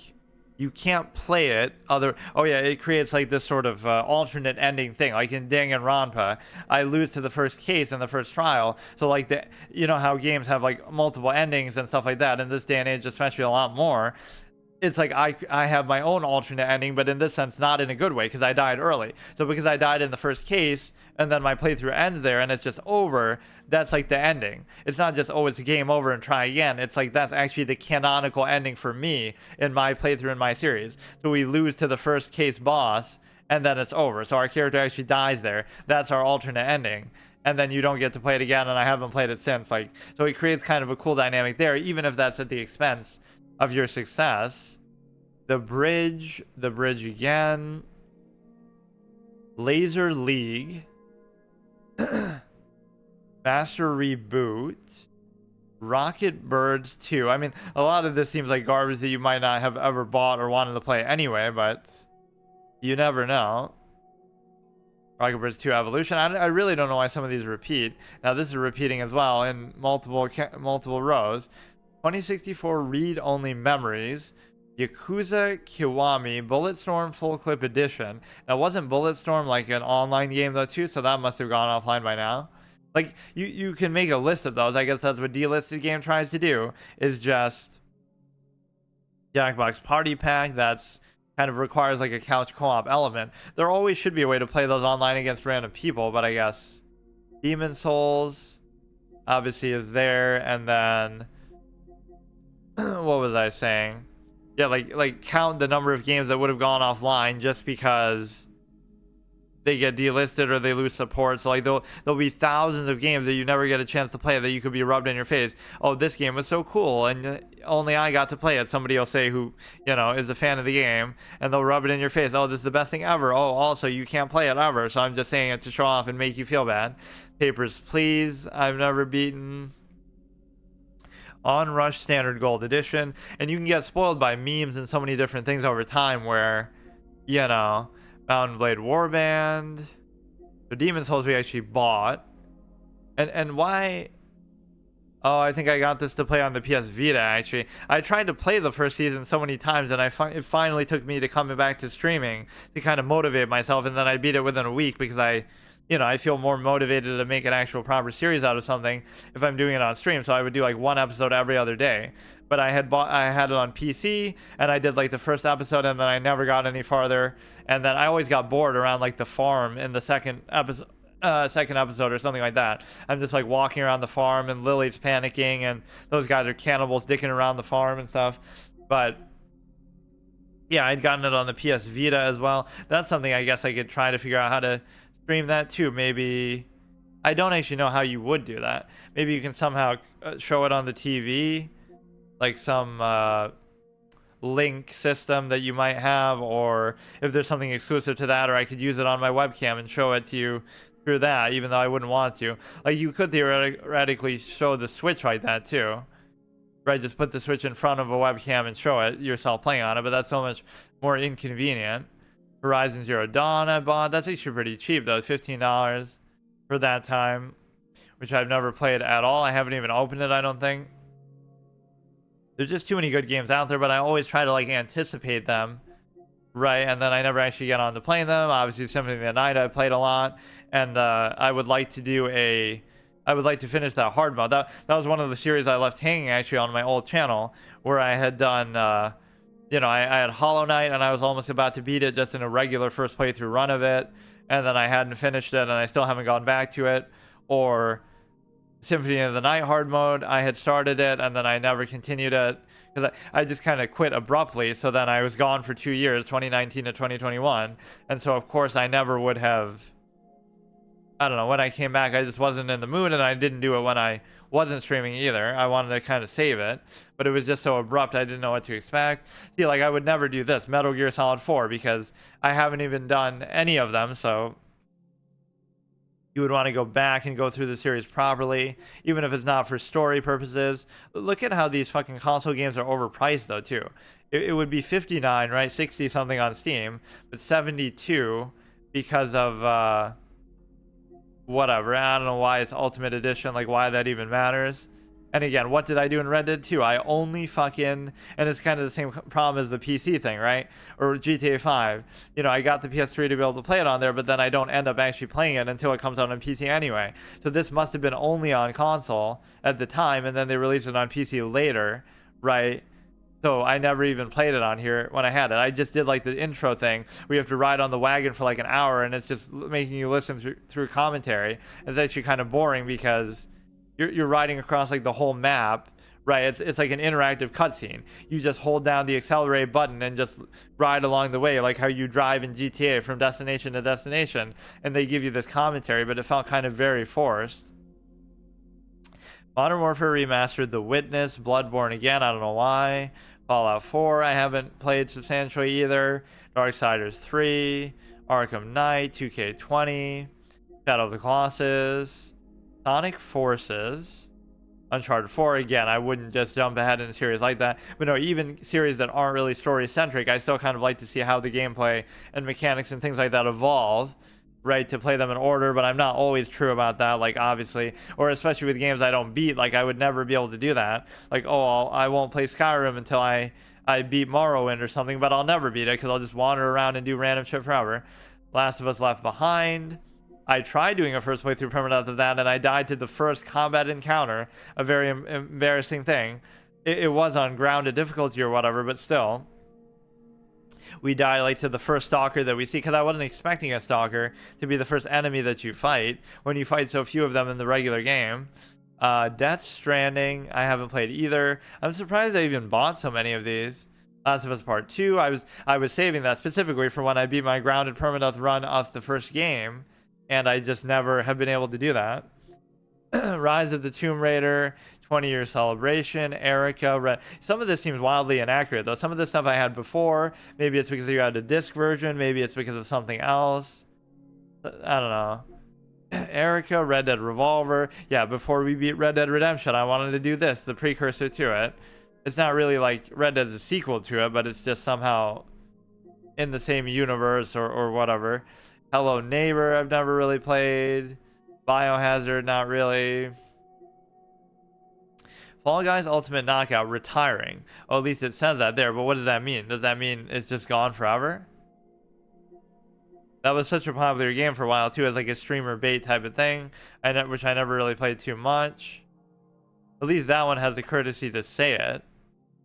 you can't play it oh yeah, it creates like this sort of alternate ending thing, like in Danganronpa. I lose to the first case in the first trial, so like you know how games have like multiple endings and stuff like that in this day and age, especially a lot more. It's like I have my own alternate ending, but in this sense not in a good way because I died early. So because I died in the first case and then my playthrough ends there and it's just over, that's like the ending. It's not just, oh, it's a game over and try again. It's like that's actually the canonical ending for me in my playthrough in my series. So we lose to the first case boss and then it's over. So our character actually dies there. That's our alternate ending. And then you don't get to play it again, and I haven't played it since. Like, so it creates kind of a cool dynamic there, even if that's at the expense of your success. The bridge again. Laser League. Master Reboot. Rocket Birds 2. I mean, a lot of this seems like garbage that you might not have ever bought or wanted to play anyway, but you never know. Rocket Birds 2 Evolution. I really don't know why some of these repeat. Now this is repeating as well in multiple rows. 2064 read-only memories. Yakuza Kiwami Bulletstorm Full Clip Edition. Now wasn't Bulletstorm like an online game though too, so that must have gone offline by now. Like you can make a list of those. I guess that's what delisted game tries to do, is just Jackbox Party Pack. That's kind of requires like a couch co-op element. There always should be a way to play those online against random people, but I guess Demon Souls obviously is there. And then what was I saying? Yeah, like count the number of games that would have gone offline just because they get delisted or they lose support. So like there'll be thousands of games that you never get a chance to play that you could be rubbed in your face. Oh, this game was so cool and only I got to play it. Somebody will say who, you know, is a fan of the game, and they'll rub it in your face. Oh, this is the best thing ever. Oh, also you can't play it ever. So I'm just saying it to show off and make you feel bad. Papers, Please. I've never beaten. Onrush Standard Gold Edition. And you can get spoiled by memes and so many different things over time where, you know, Mountain Blade Warband. The Demon Souls we actually bought. And why? Oh, I think I got this to play on the PS Vita, actually. I tried to play the first season so many times, and it finally took me to coming back to streaming to kind of motivate myself, and then I beat it within a week because I feel more motivated to make an actual proper series out of something if I'm doing it on stream. So I would do like one episode every other day. But I had it on PC, and I did like the first episode, and then I never got any farther. And then I always got bored around like the farm in the second episode or something like that. I'm just like walking around the farm, and Lily's panicking, and those guys are cannibals dicking around the farm and stuff. But yeah, I'd gotten it on the PS Vita as well. That's something I guess I could try to figure out how to stream that too. Maybe I don't actually know how you would do that. Maybe you can somehow show it on the TV, like some link system that you might have, or if there's something exclusive to that, or I could use it on my webcam and show it to you through that, even though I wouldn't want to. Like you could theoretically show the Switch like that too, right? Just put the Switch in front of a webcam and show it yourself playing on it, but that's so much more inconvenient. Horizon Zero Dawn I bought. That's actually pretty cheap though, $15 for that time, which I've never played at all. I haven't even opened it, I don't think. There's just too many good games out there, but I always try to like anticipate them, right? And then I never actually get on to playing them. Obviously Symphony of the Night I played a lot, and I would like to finish that hard mode. That was one of the series I left hanging actually on my old channel, where I had done I had Hollow Knight, and I was almost about to beat it just in a regular first playthrough run of it, and then I hadn't finished it, and I still haven't gone back to it. Or Symphony of the Night hard mode, I had started it, and then I never continued it, because I just kind of quit abruptly, so then I was gone for 2 years, 2019 to 2021, and so of course I never would have, I don't know, when I came back I just wasn't in the mood, and I didn't do it when I wasn't streaming either. I wanted to kind of save it, but it was just so abrupt I didn't know what to expect. See, like I would never do this Metal Gear Solid 4 because I haven't even done any of them, so you would want to go back and go through the series properly, even if it's not for story purposes. Look at how these fucking console games are overpriced, though, too. It would be 59, right? 60 something on Steam, but 72 because of whatever. I don't know why it's Ultimate Edition, like why that even matters. And again, what did I do in Red Dead 2? I only fucking, and it's kind of the same problem as the PC thing, right? Or GTA 5. You know, I got the PS3 to be able to play it on there, but then I don't end up actually playing it until it comes out on PC anyway. So this must have been only on console at the time, and then they released it on PC later, right? So I never even played it on here when I had it. I just did like the intro thing where you have to ride on the wagon for like an hour, and it's just making you listen through commentary. It's actually kind of boring because you're riding across like the whole map, right? It's like an interactive cutscene. You just hold down the accelerate button and just ride along the way, like how you drive in GTA from destination to destination, and they give you this commentary, but it felt kind of very forced. Modern Warfare Remastered, The Witness, Bloodborne again, I don't know why. Fallout 4, I haven't played substantially either. Darksiders 3, Arkham Knight, 2K20, Shadow of the Colossus, Sonic Forces, Uncharted 4. Again, I wouldn't just jump ahead in a series like that. But no, even series that aren't really story-centric, I still kind of like to see how the gameplay and mechanics and things like that evolve, right, to play them in order. But I'm not always true about that, like, obviously. Or especially with games I don't beat, like, I would never be able to do that. Like, oh, I won't play Skyrim until I beat Morrowind or something, but I'll never beat it because I'll just wander around and do random shit forever. Last of Us Left Behind. I tried doing a first playthrough permadeath of that, and I died to the first combat encounter. A very embarrassing thing. It was on grounded difficulty or whatever, but still. We die like to the first stalker that we see, because I wasn't expecting a stalker to be the first enemy that you fight when you fight so few of them in the regular game. Death Stranding, I haven't played either. I'm surprised I even bought so many of these. Last of Us Part 2, I was saving that specifically for when I beat my grounded permadeath run off the first game, and I just never have been able to do that. Rise of the Tomb Raider, 20-year celebration, Erica. Some of this seems wildly inaccurate, though. Some of this stuff I had before. Maybe it's because you had a disc version. Maybe it's because of something else. I don't know. Erica, Red Dead Revolver. Yeah, before we beat Red Dead Redemption, I wanted to do this, the precursor to it. It's not really like Red Dead's a sequel to it, but it's just somehow in the same universe or whatever. Hello Neighbor, I've never really played. Biohazard, not really. Fall Guys Ultimate Knockout retiring. Oh, at least it says that there, but what does that mean? Does that mean it's just gone forever? That was such a popular game for a while too, as like a streamer bait type of thing, which I never really played too much. At least that one has the courtesy to say it.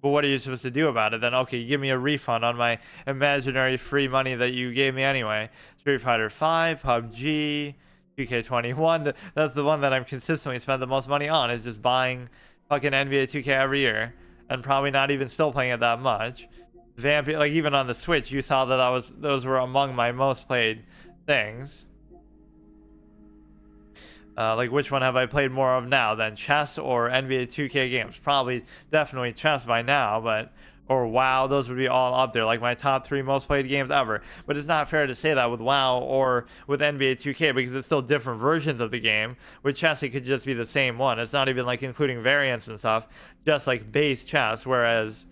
But what are you supposed to do about it then? Okay, give me a refund on my imaginary free money that you gave me anyway. Street Fighter 5, PUBG, 2K21. That's the one that I'm consistently spend the most money on, is just buying fucking NBA 2K every year, and probably not even still playing it that much. Vampire, like even on the Switch, you saw that those were among my most played things. Like which one have I played more of now then, chess or NBA 2K games? Probably definitely chess by now, but or WoW, those would be all up there, like my top 3 most played games ever. But it's not fair to say that with WoW or with NBA 2K, because it's still different versions of the game. With chess, it could just be the same one. It's not even like including variants and stuff, just like base chess. Whereas,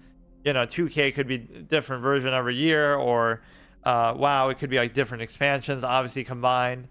you know, 2K could be different version every year, or WoW, it could be like different expansions, obviously combined.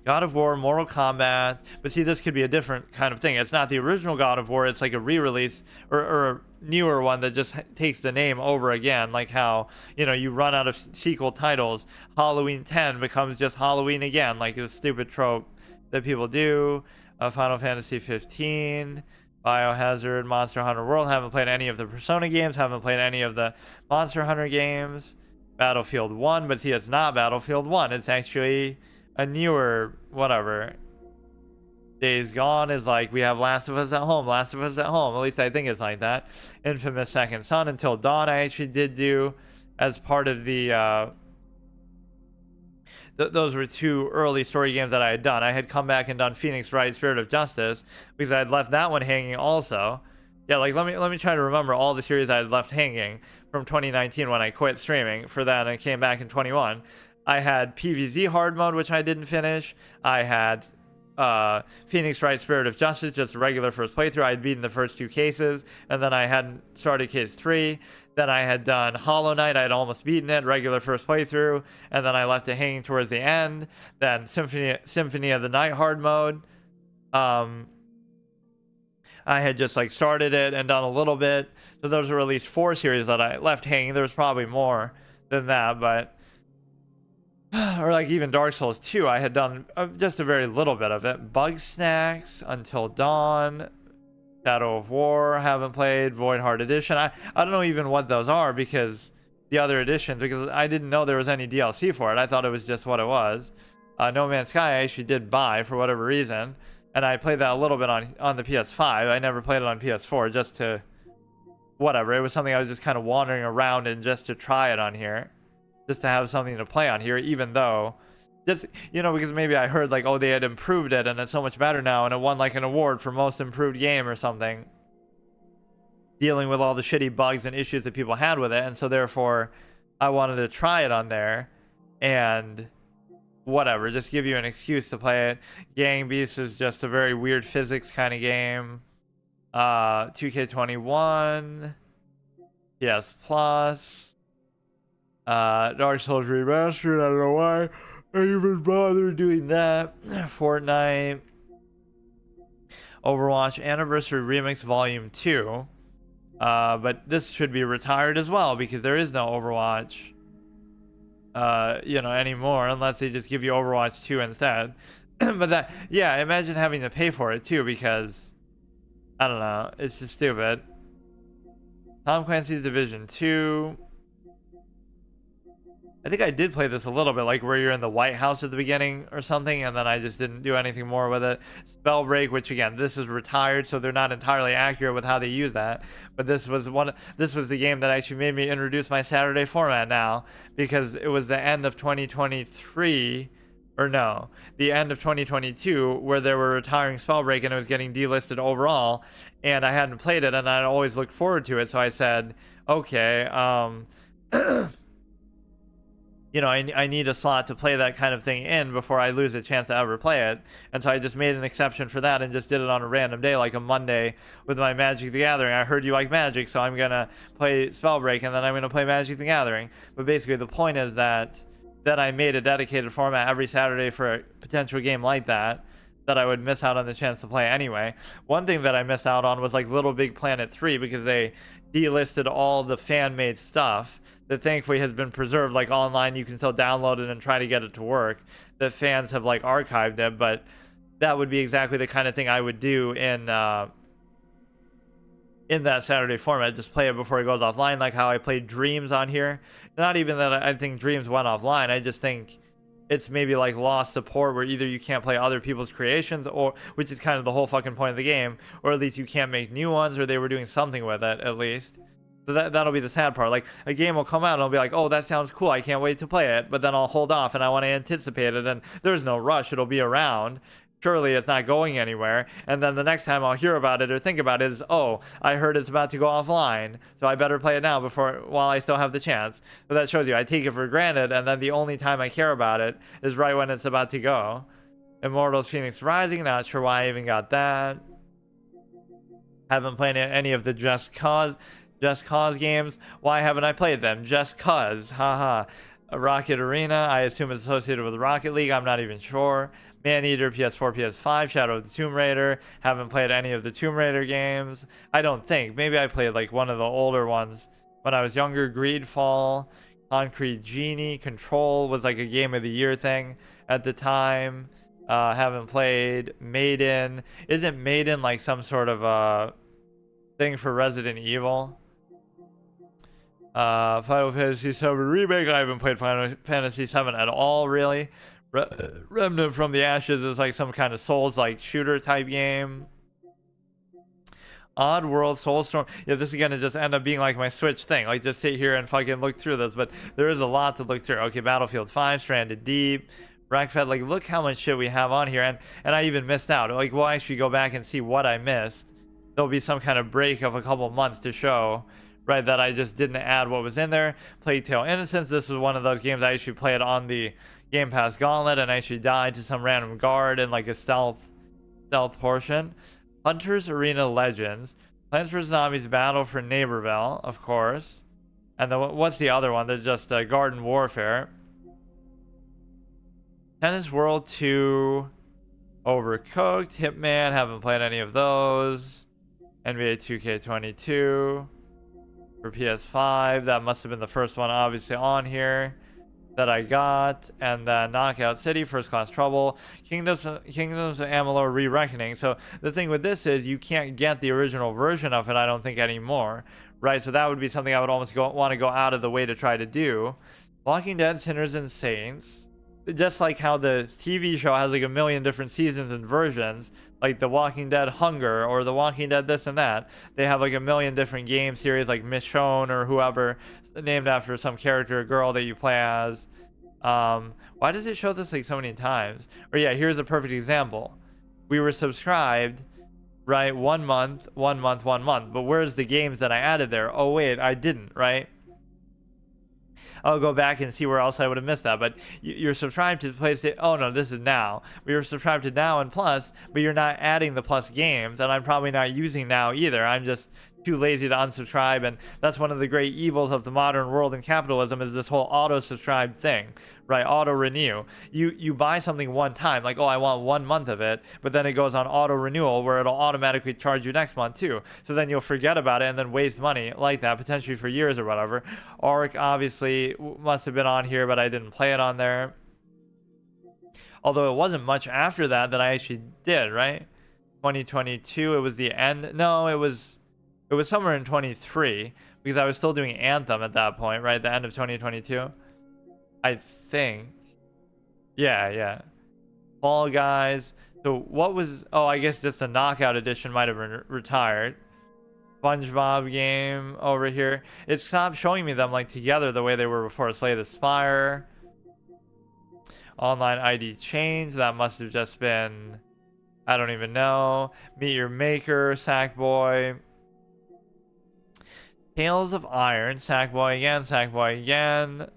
God of War, Mortal Kombat. But see, this could be a different kind of thing. It's not the original God of War. It's like a re-release or a newer one that just takes the name over again. Like how, you know, you run out of sequel titles. Halloween 10 becomes just Halloween again, like the stupid trope that people do. Final Fantasy 15, Biohazard, Monster Hunter World. Haven't played any of the Persona games. Haven't played any of the Monster Hunter games. Battlefield 1. But see, it's not Battlefield 1. It's actually a newer whatever. Days Gone is like, we have Last of Us at Home. At least I think it's like that. Infamous Second Son, Until Dawn, I actually did do as part of the those were 2 early story games that I had done. I had come back and done Phoenix Wright, Spirit of Justice, because I had left that one hanging also. Yeah, like let me try to remember all the series I had left hanging from 2019 when I quit streaming for that and came back in 21. I had PvZ hard mode, which I didn't finish. I had Phoenix Wright Spirit of Justice, just a regular first playthrough. I'd beaten the first 2 cases, and then I hadn't started case 3. Then I had done Hollow Knight. I had almost beaten it, regular first playthrough, and then I left it hanging towards the end. Then Symphony of the Night hard mode. I had just like started it and done a little bit. So those were at least 4 series that I left hanging. There was probably more than that, but or like even Dark Souls 2, I had done just a very little bit of it. Bug Snacks, Until Dawn, Shadow of War, haven't played. Void Heart Edition. I don't know even what those are, because the other editions, because I didn't know there was any DLC for it. I thought it was just what it was. No Man's Sky I actually did buy for whatever reason, and I played that a little bit on the PS5. I never played it on PS4, just to whatever. It was something I was just kind of wandering around and just to try it on here. Just to have something to play on here, even though, just, you know, because maybe I heard like, oh, they had improved it and it's so much better now, and it won like an award for most improved game or something, dealing with all the shitty bugs and issues that people had with it. And so therefore I wanted to try it on there and whatever, just give you an excuse to play it. Gang Beasts is just a very weird physics kind of game. 2K21, PS Plus. Dark Souls Remastered, I don't know why I even bothered doing that. Fortnite. Overwatch Anniversary Remix Volume 2. But this should be retired as well, because there is no Overwatch, you know, anymore, unless they just give you Overwatch 2 instead. But that, yeah, imagine having to pay for it too, because, I don't know, it's just stupid. Tom Clancy's Division 2. I think I did play this a little bit, like where you're in the White House at the beginning or something, and then I just didn't do anything more with it. Spellbreak, which again, this is retired, so they're not entirely accurate with how they use that. But this was the game that actually made me introduce my Saturday format now, because it was the end of 2023, or no, the end of 2022, where they were retiring Spellbreak and it was getting delisted overall, and I hadn't played it, and I'd always looked forward to it, so I said, okay, you know, I need a slot to play that kind of thing in before I lose a chance to ever play it. And so I just made an exception for that and just did it on a random day, like a Monday with my Magic the Gathering. I heard you like Magic, so I'm going to play Spellbreak, and then I'm going to play Magic the Gathering. But basically the point is that I made a dedicated format every Saturday for a potential game like that I would miss out on the chance to play anyway. One thing that I missed out on was like Little Big Planet 3, because they delisted all the fan-made stuff that thankfully has been preserved, like online. You can still download it and try to get it to work. The fans have like archived it, but that would be exactly the kind of thing I would do in that Saturday format. Just play it before it goes offline, like how I played Dreams on here. Not even that I think Dreams went offline. I just think it's maybe like lost support, where either you can't play other people's creations, or which is kind of the whole fucking point of the game, or at least you can't make new ones, or they were doing something with it at least. So that'll be the sad part. Like, a game will come out and I'll be like, oh, that sounds cool, I can't wait to play it, but then I'll hold off and I want to anticipate it, and there's no rush, it'll be around, surely it's not going anywhere, and then the next time I'll hear about it or think about it is, oh, I heard it's about to go offline, so I better play it now while I still have the chance. So that shows you I take it for granted, and then the only time I care about it is right when it's about to go. Immortals Phoenix Rising, not sure why I even got that. Haven't played any of the Just Cause games. Why haven't I played them? Just cause. Haha. Rocket Arena, I assume it's associated with Rocket League, I'm not even sure. Maneater, PS4, PS5. Shadow of the Tomb Raider, haven't played any of the Tomb Raider games, I don't think. Maybe I played like one of the older ones when I was younger. Greedfall, Concrete Genie. Control was like a Game of the Year thing at the time. Haven't played Maiden. Isn't Maiden like some sort of thing for Resident Evil? Final Fantasy VII Remake, I haven't played Final Fantasy VII at all, really. Remnant from the Ashes is like some kind of Souls like shooter type game. Odd World, Soulstorm. Yeah, this is gonna just end up being like my Switch thing, like just sit here and fucking look through this, but there is a lot to look through. Okay, Battlefield 5, Stranded Deep, Wreckfed. Like, look how much shit we have on here, and I even missed out. Like, we'll actually go back and see what I missed. There'll be some kind of break of a couple months to show right, that I just didn't add what was in there. Plague Tale Innocence, this was one of those games I actually played on the Game Pass Gauntlet and I actually died to some random guard in like a stealth portion. Hunters Arena Legends, Plants vs Zombies Battle for Neighborville, of course. And then what's the other one? There's just Garden Warfare. Tennis World 2, Overcooked, Hitman, haven't played any of those. NBA 2K22 for PS5, that must have been the first one obviously on here that I got. And then Knockout City, First Class Trouble, Kingdoms of Amalur Re-Reckoning. So the thing with this is you can't get the original version of it, I don't think, anymore, right? So that would be something I would almost want to go out of the way to try to do. Walking Dead, Sinners and Saints, just like how the TV show has like a million different seasons and versions, like The Walking Dead Hunger or The Walking Dead this and that, they have like a million different game series like Michonne or whoever, named after some character, girl that you play as. Why does it show this like so many times? Or yeah, here's a perfect example. We were subscribed, right, 1 month, 1 month, 1 month, but where's the games that I added there? Oh wait, I didn't, right? I'll go back and see where else I would have missed that. But you're subscribed to PlayStation. Oh no, this is Now. We were subscribed to Now and Plus, but you're not adding the Plus games, and I'm probably not using Now either. I'm just too lazy to unsubscribe, and that's one of the great evils of the modern world and capitalism, is this whole auto subscribe thing, right? Auto renew. You buy something one time, like, oh, I want 1 month of it, but then it goes on auto renewal where it'll automatically charge you next month too. So then you'll forget about it and then waste money like that, potentially for years or whatever. Ark obviously must have been on here, but I didn't play it on there. Although it wasn't much after that I actually did, right? 2022, it was the end. No, it was somewhere in 23, because I was still doing Anthem at that point, right? The end of 2022, I think. Yeah. Fall Guys. So what was... Oh, I guess just the Knockout Edition might have been retired. SpongeBob game over here. It stopped showing me them like together the way they were before. Slay the Spire. Online ID change. That must have just been... I don't even know. Meet Your Maker. Sackboy. Tales of Iron, Sackboy again.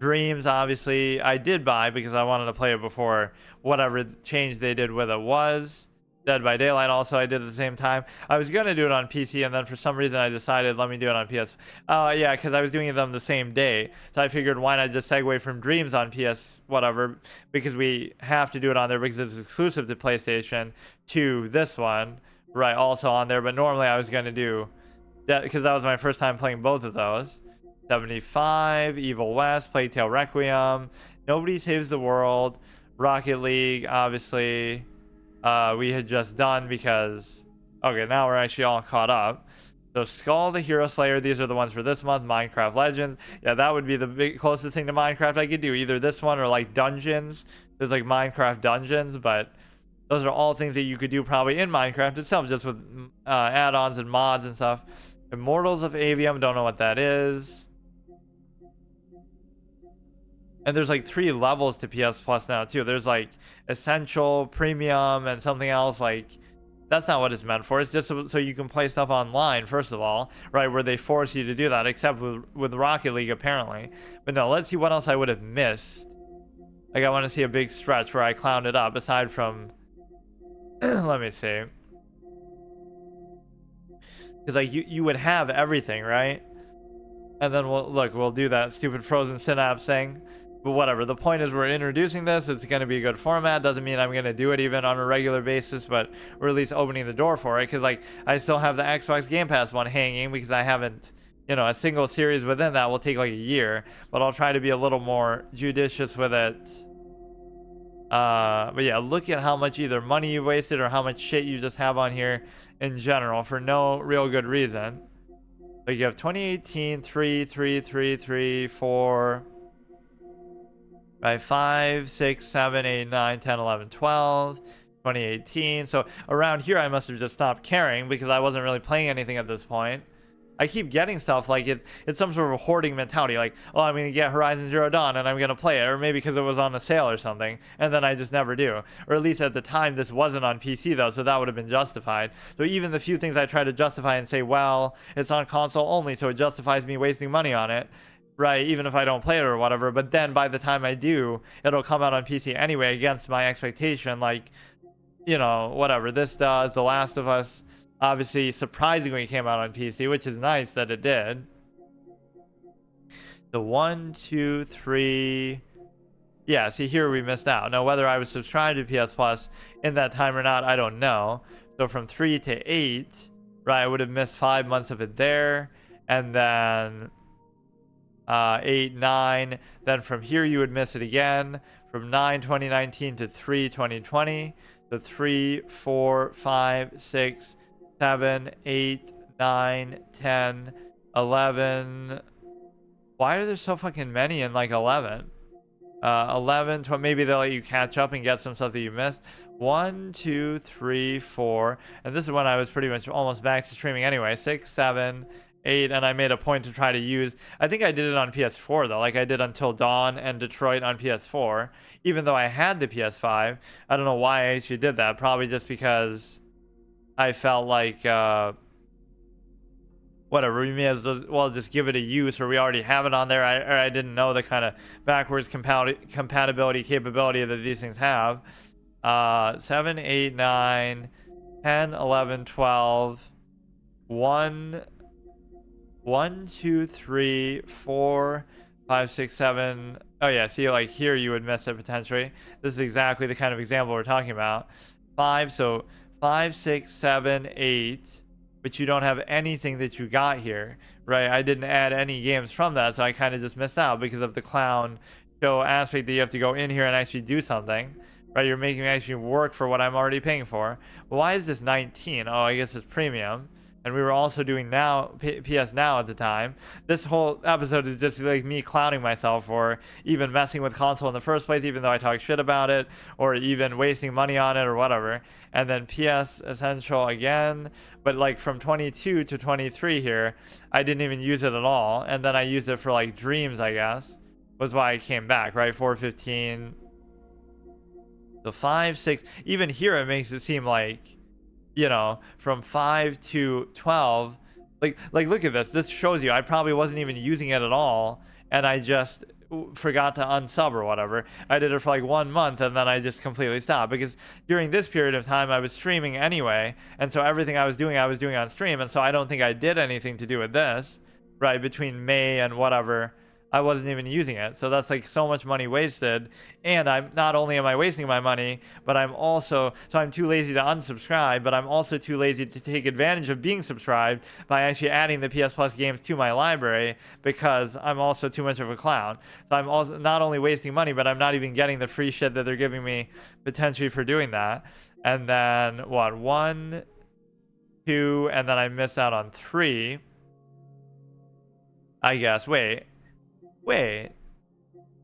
Dreams, obviously, I did buy because I wanted to play it before whatever change they did with it was. Dead by Daylight also I did at the same time. I was going to do it on PC, and then for some reason I decided let me do it on PS. Yeah, because I was doing them the same day. So I figured why not just segue from Dreams on PS whatever, because we have to do it on there because it's exclusive to PlayStation, to this one, right, also on there. But normally I was going to do... because that was my first time playing both of those. 75, Evil West, Plague Tale Requiem, Nobody Saves the World, Rocket League, obviously, we had just done because... Okay, now we're actually all caught up. So Skull the Hero Slayer, these are the ones for this month. Minecraft Legends, yeah, that would be the closest thing to Minecraft I could do. Either this one or like Dungeons. There's like Minecraft Dungeons, but... those are all things that you could do probably in Minecraft itself, just with add-ons and mods and stuff. Immortals of Avium, don't know what that is. And there's like 3 levels to PS Plus now too. There's like Essential, Premium, and something else. Like, that's not what it's meant for. It's just so you can play stuff online, first of all, right, where they force you to do that, except with Rocket League apparently. But no, let's see what else I would have missed. Like, I want to see a big stretch where I clowned it up, aside from... let me see. Because like you would have everything, right? And then we'll do that stupid Frozen Synapse thing. But whatever, the point is we're introducing this. It's going to be a good format. Doesn't mean I'm going to do it even on a regular basis, but we're at least opening the door for it. Because like I still have the Xbox Game Pass one hanging because I haven't, a single series within that will take like a year. But I'll try to be a little more judicious with it. But yeah, look at how much either money you wasted or how much shit you just have on here in general for no real good reason. But you have 2018, 3, 3, 3, 3, 4, right, 5, 6, 7, 8, 9, 10, 11, 12, 2018. So around here I must have just stopped caring because I wasn't really playing anything at this point. I keep getting stuff like it's some sort of hoarding mentality, like, oh, I'm gonna get Horizon Zero Dawn and I'm gonna play it, or maybe because it was on a sale or something, and then I just never do. Or at least at the time this wasn't on PC though, so that would have been justified. So even the few things I try to justify and say, well, it's on console only, so it justifies me wasting money on it, right, even if I don't play it or whatever, but then by the time I do, it'll come out on PC anyway against my expectation, like, you know, whatever this does. The Last of Us obviously surprisingly came out on PC, which is nice that it did. The 1, 2, 3. Yeah, see, here we missed out. Now, whether I was subscribed to PS Plus in that time or not, I don't know. So from 3 to 8, right, I would have missed 5 months of it there. And then 8, 9. Then from here, you would miss it again. From 9, 2019 to 3, 2020. So 3, 4, 5, 6, 7, 8, 9, 10, 11. Why are there so fucking many in like 11? 11, 12, maybe they'll let you catch up and get some stuff that you missed. 1, 2, 3, 4. And this is when I was pretty much almost back to streaming anyway. 6, 7, 8. And I made a point to try to use. I think I did it on PS4 though. Like I did Until Dawn and Detroit on PS4. Even though I had the PS5. I don't know why I actually did that. Probably just because I felt like, whatever, we may as well just give it a use, or we already have it on there, or I didn't know the kind of backwards compatibility capability that these things have. 7, 8, 9, 10, 11, 12, 1, 2, 3, 4, 5, 6, 7. Oh yeah, see, like here you would miss it potentially. This is exactly the kind of example we're talking about. 5, so 5, 6, 7, 8, but you don't have anything that you got here, right? I didn't add any games from that, so I kind of just missed out because of the clown show aspect that you have to go in here and actually do something, right? You're making me actually work for what I'm already paying for. Well, why is this 19? Oh, I guess it's premium. And we were also doing now PS Now at the time. This whole episode is just like me clowning myself for even messing with console in the first place, even though I talk shit about it, or even wasting money on it or whatever. And then PS Essential again, but like from 22 to 23 here, I didn't even use it at all. And then I used it for like Dreams, I guess, was why I came back, right? 415. The 5, 6. Even here, it makes it seem like, you know, from 5 to 12, like look at this shows you I probably wasn't even using it at all, and I just forgot to unsub or whatever. I did it for like 1 month and then I just completely stopped, because during this period of time I was streaming anyway, and so everything I was doing on stream, and so I don't think I did anything to do with this, right? Between May and whatever, I wasn't even using it. So that's like so much money wasted. And I'm not only am I wasting my money, but I'm also, so I'm too lazy to unsubscribe, but I'm also too lazy to take advantage of being subscribed by actually adding the PS Plus games to my library, because I'm also too much of a clown. So I'm also not only wasting money, but I'm not even getting the free shit that they're giving me potentially for doing that. And then what, 1, 2, and then I missed out on 3, I guess. Wait,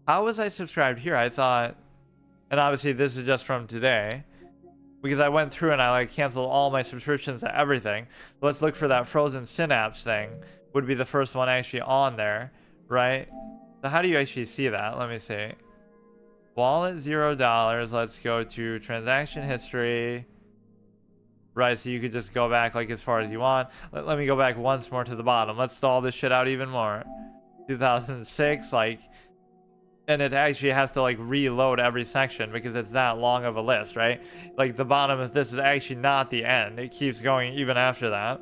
how was I subscribed here? I thought, and obviously this is just from today, because I went through and I like canceled all my subscriptions to everything. Let's look for that Frozen Synapse thing. Would be the first one actually on there, right? So how do you actually see that? Let me see. Wallet $0. Let's go to transaction history. Right, so you could just go back like as far as you want. Let me go back once more to the bottom. Let's stall this shit out even more. 2006, like, and it actually has to like reload every section because it's that long of a list, right? Like the bottom of this is actually not the end. It keeps going even after that.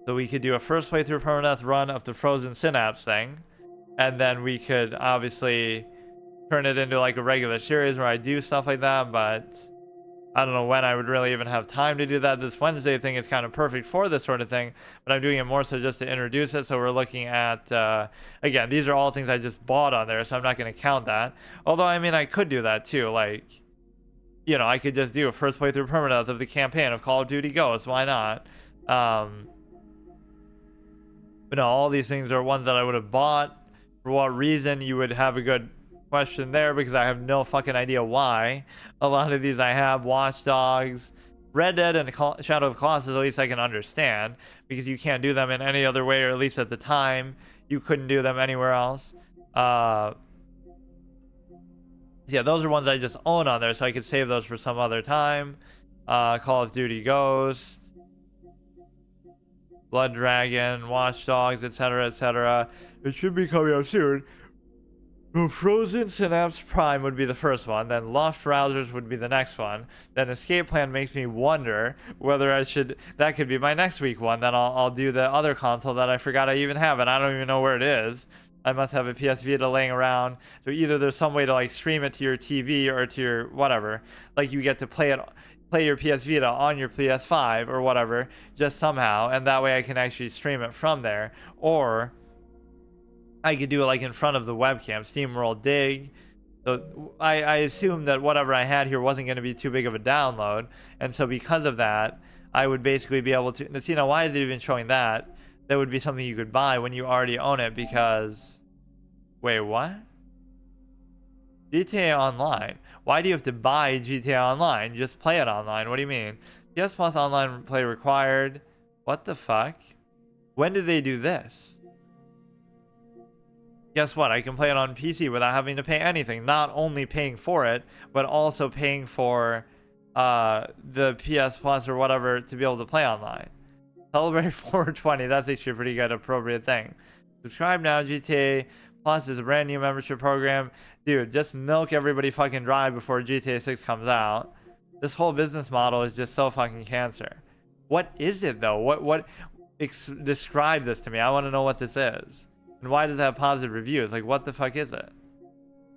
So we could do a first playthrough permadeath run of the Frozen Synapse thing, and then we could obviously turn it into like a regular series where I do stuff like that, but I don't know when I would really even have time to do that. This Wednesday thing is kind of perfect for this sort of thing, but I'm doing it more so just to introduce it. So we're looking at, again, these are all things I just bought on there, so I'm not going to count that. Although, I mean, I could do that too. Like, you know, I could just do a first playthrough permadeath of the campaign of Call of Duty Ghosts. Why not? But no, all these things are ones that I would have bought. For what reason, you would have a good question there, because I have no fucking idea why. A lot of these I have: Watch Dogs, Red Dead and Shadow of the Colossus, at least I can understand, because you can't do them in any other way, or at least at the time, you couldn't do them anywhere else. Yeah, those are ones I just own on there, so I could save those for some other time. Call of Duty Ghost, Blood Dragon, Watch Dogs, etc., etc. It should be coming out soon. Frozen Synapse Prime would be the first one, then Loft Rousers would be the next one, then Escape Plan makes me wonder whether I should, that could be my next week one, then I'll do the other console that I forgot I even have, and I don't even know where it is. I must have a PS Vita laying around, so either there's some way to like stream it to your TV or to your whatever, like you get to play your PS Vita on your PS5 or whatever, just somehow, and that way I can actually stream it from there, or I could do it like in front of the webcam, SteamWorld Dig. So I assumed that whatever I had here wasn't going to be too big of a download, and so because of that, I would basically be able to see. Now, why is it even showing that? That would be something you could buy when you already own it, because wait, what? GTA Online. Why do you have to buy GTA Online? Just play it online. What do you mean? PS Plus online play required. What the fuck? When did they do this? Guess what? I can play it on PC without having to pay anything. Not only paying for it, but also paying for the PS Plus or whatever to be able to play online. Celebrate 420. That's actually a pretty good, appropriate thing. Subscribe now. GTA Plus is a brand new membership program. Dude, just milk everybody fucking dry before GTA 6 comes out. This whole business model is just so fucking cancer. What is it, though? Describe this to me. I want to know what this is. And why does it have positive reviews? Like, what the fuck is it?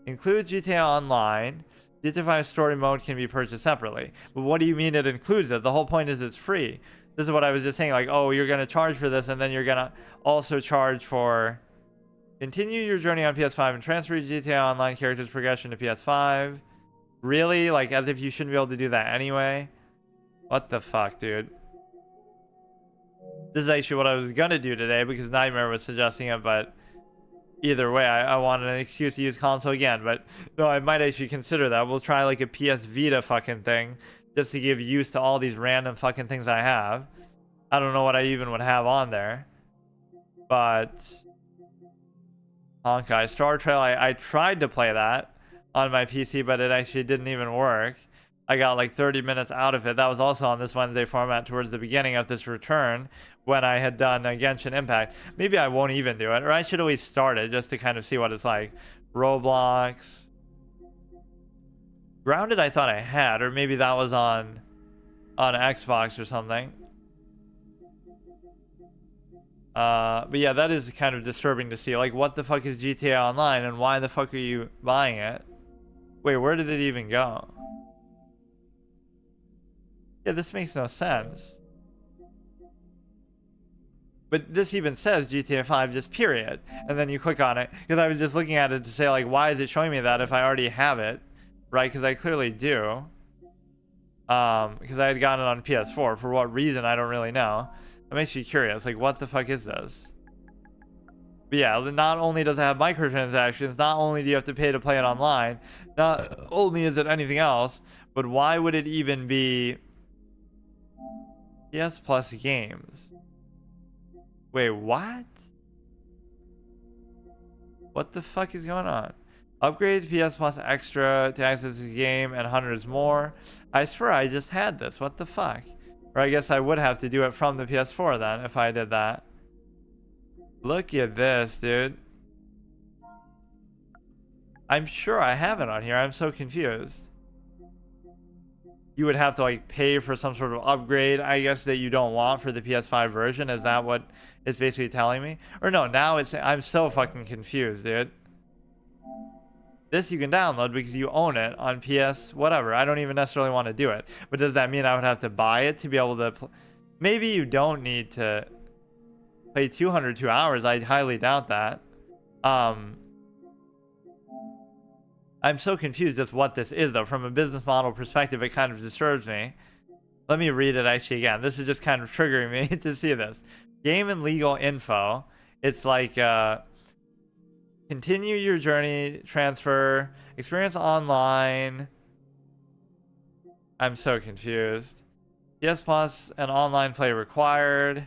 Includes GTA Online. GTA 5 story mode can be purchased separately. But what do you mean it includes it? The whole point is it's free. This is what I was just saying. Like, oh, you're going to charge for this, and then you're going to also charge for... Continue your journey on PS5 and transfer your GTA Online character's progression to PS5. Really? Like, as if you shouldn't be able to do that anyway? What the fuck, dude? This is actually what I was going to do today because Nightmare was suggesting it, but either way, I wanted an excuse to use console again. But no, I might actually consider that. We'll try like a PS Vita fucking thing just to give use to all these random fucking things I have. I don't know what I even would have on there. But Honkai Star Trail, I tried to play that on my PC, but it actually didn't even work. I got like 30 minutes out of it. That was also on this Wednesday format towards the beginning of this return when I had done Genshin Impact. Maybe I won't even do it, or I should always start it just to kind of see what it's like. Roblox. Grounded I thought I had, or maybe that was on Xbox or something. But yeah, that is kind of disturbing to see. Like, what the fuck is GTA Online, and why the fuck are you buying it? Wait, where did it even go? Yeah, this makes no sense. But this even says GTA 5 just period. And then you click on it. Because I was just looking at it to say, like, why is it showing me that if I already have it? Right? Because I clearly do. Because I had gotten it on PS4. For what reason, I don't really know. It makes you curious. Like, what the fuck is this? But yeah, not only does it have microtransactions, not only do you have to pay to play it online, not only is it anything else, but why would it even be... PS Plus games. Wait, what? What the fuck is going on? Upgrade PS Plus Extra to access this game and hundreds more. I swear I just had this. What the fuck? Or I guess I would have to do it from the PS4 then if I did that. Look at this, dude. I'm sure I have it on here. I'm so confused. You would have to like pay for some sort of upgrade, I guess, that you don't want for the PS5 version. Is that what it's basically telling me? Or no, now it's... I'm so fucking confused, dude. This you can download because you own it on PS whatever. I don't even necessarily want to do it. But does that mean I would have to buy it to be able to... Maybe you don't need to play 202 hours. I highly doubt that. I'm so confused as what this is, though. From a business model perspective, it kind of disturbs me. Let me read it actually again. This is just kind of triggering me to see this. Game and legal info. It's like, continue your journey, transfer, experience online. I'm so confused. PS Plus and online play required.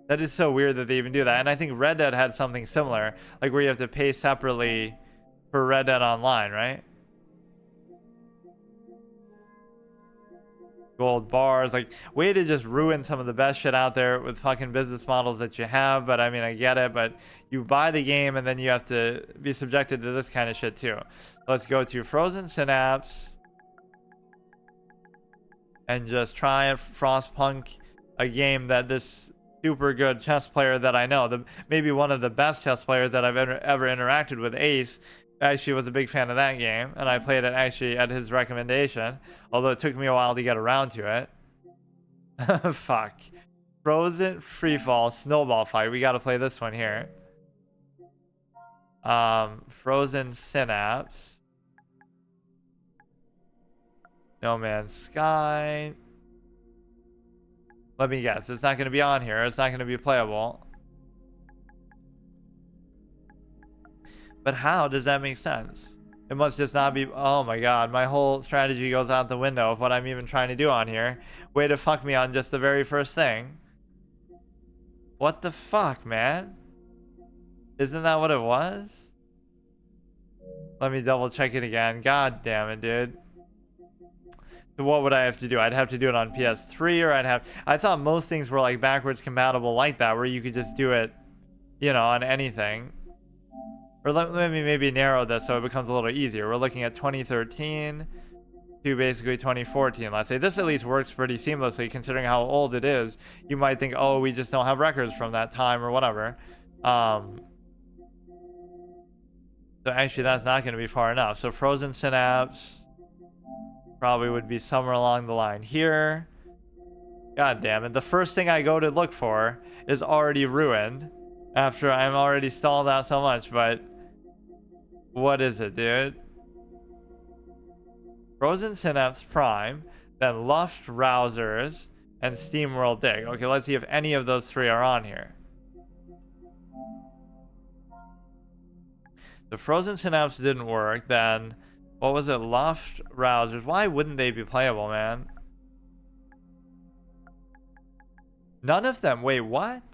That is so weird that they even do that. And I think Red Dead had something similar, like where you have to pay separately for Red Dead Online, right? Gold bars, like, way to just ruin some of the best shit out there with fucking business models that you have. But I mean, I get it, but you buy the game and then you have to be subjected to this kind of shit too. Let's go to Frozen Synapse and just try it. Frostpunk, a game that this super good chess player that I know, maybe one of the best chess players that I've ever interacted with, Ace, actually was a big fan of that game, and I played it actually at his recommendation, although it took me a while to get around to it. Fuck. Frozen Freefall Snowball Fight. We gotta play this one here. Frozen Synapse. No Man's Sky. Let me guess. It's not going to be on here. It's not going to be playable. But how does that make sense? It must just not be... Oh my god. My whole strategy goes out the window of what I'm even trying to do on here. Way to fuck me on just the very first thing. What the fuck, man? Isn't that what it was? Let me double check it again. God damn it, dude. So what would I have to do? I'd have to do it on PS3, or I thought most things were like backwards compatible like that, where you could just do it, you know, on anything. Or let me maybe narrow this so it becomes a little easier. We're looking at 2013 to basically 2014. Let's say this at least works pretty seamlessly considering how old it is. You might think, oh, we just don't have records from that time or whatever. So actually that's not going to be far enough. So Frozen Synapse probably would be somewhere along the line here. God damn it. The first thing I go to look for is already ruined after I'm already stalled out so much, but what is it, dude? Frozen Synapse Prime, then Luft Rousers, and SteamWorld Dig. Okay, let's see if any of those three are on here. The Frozen Synapse didn't work, then what was it? Luft Rousers. Why wouldn't they be playable, man? None of them. Wait, what?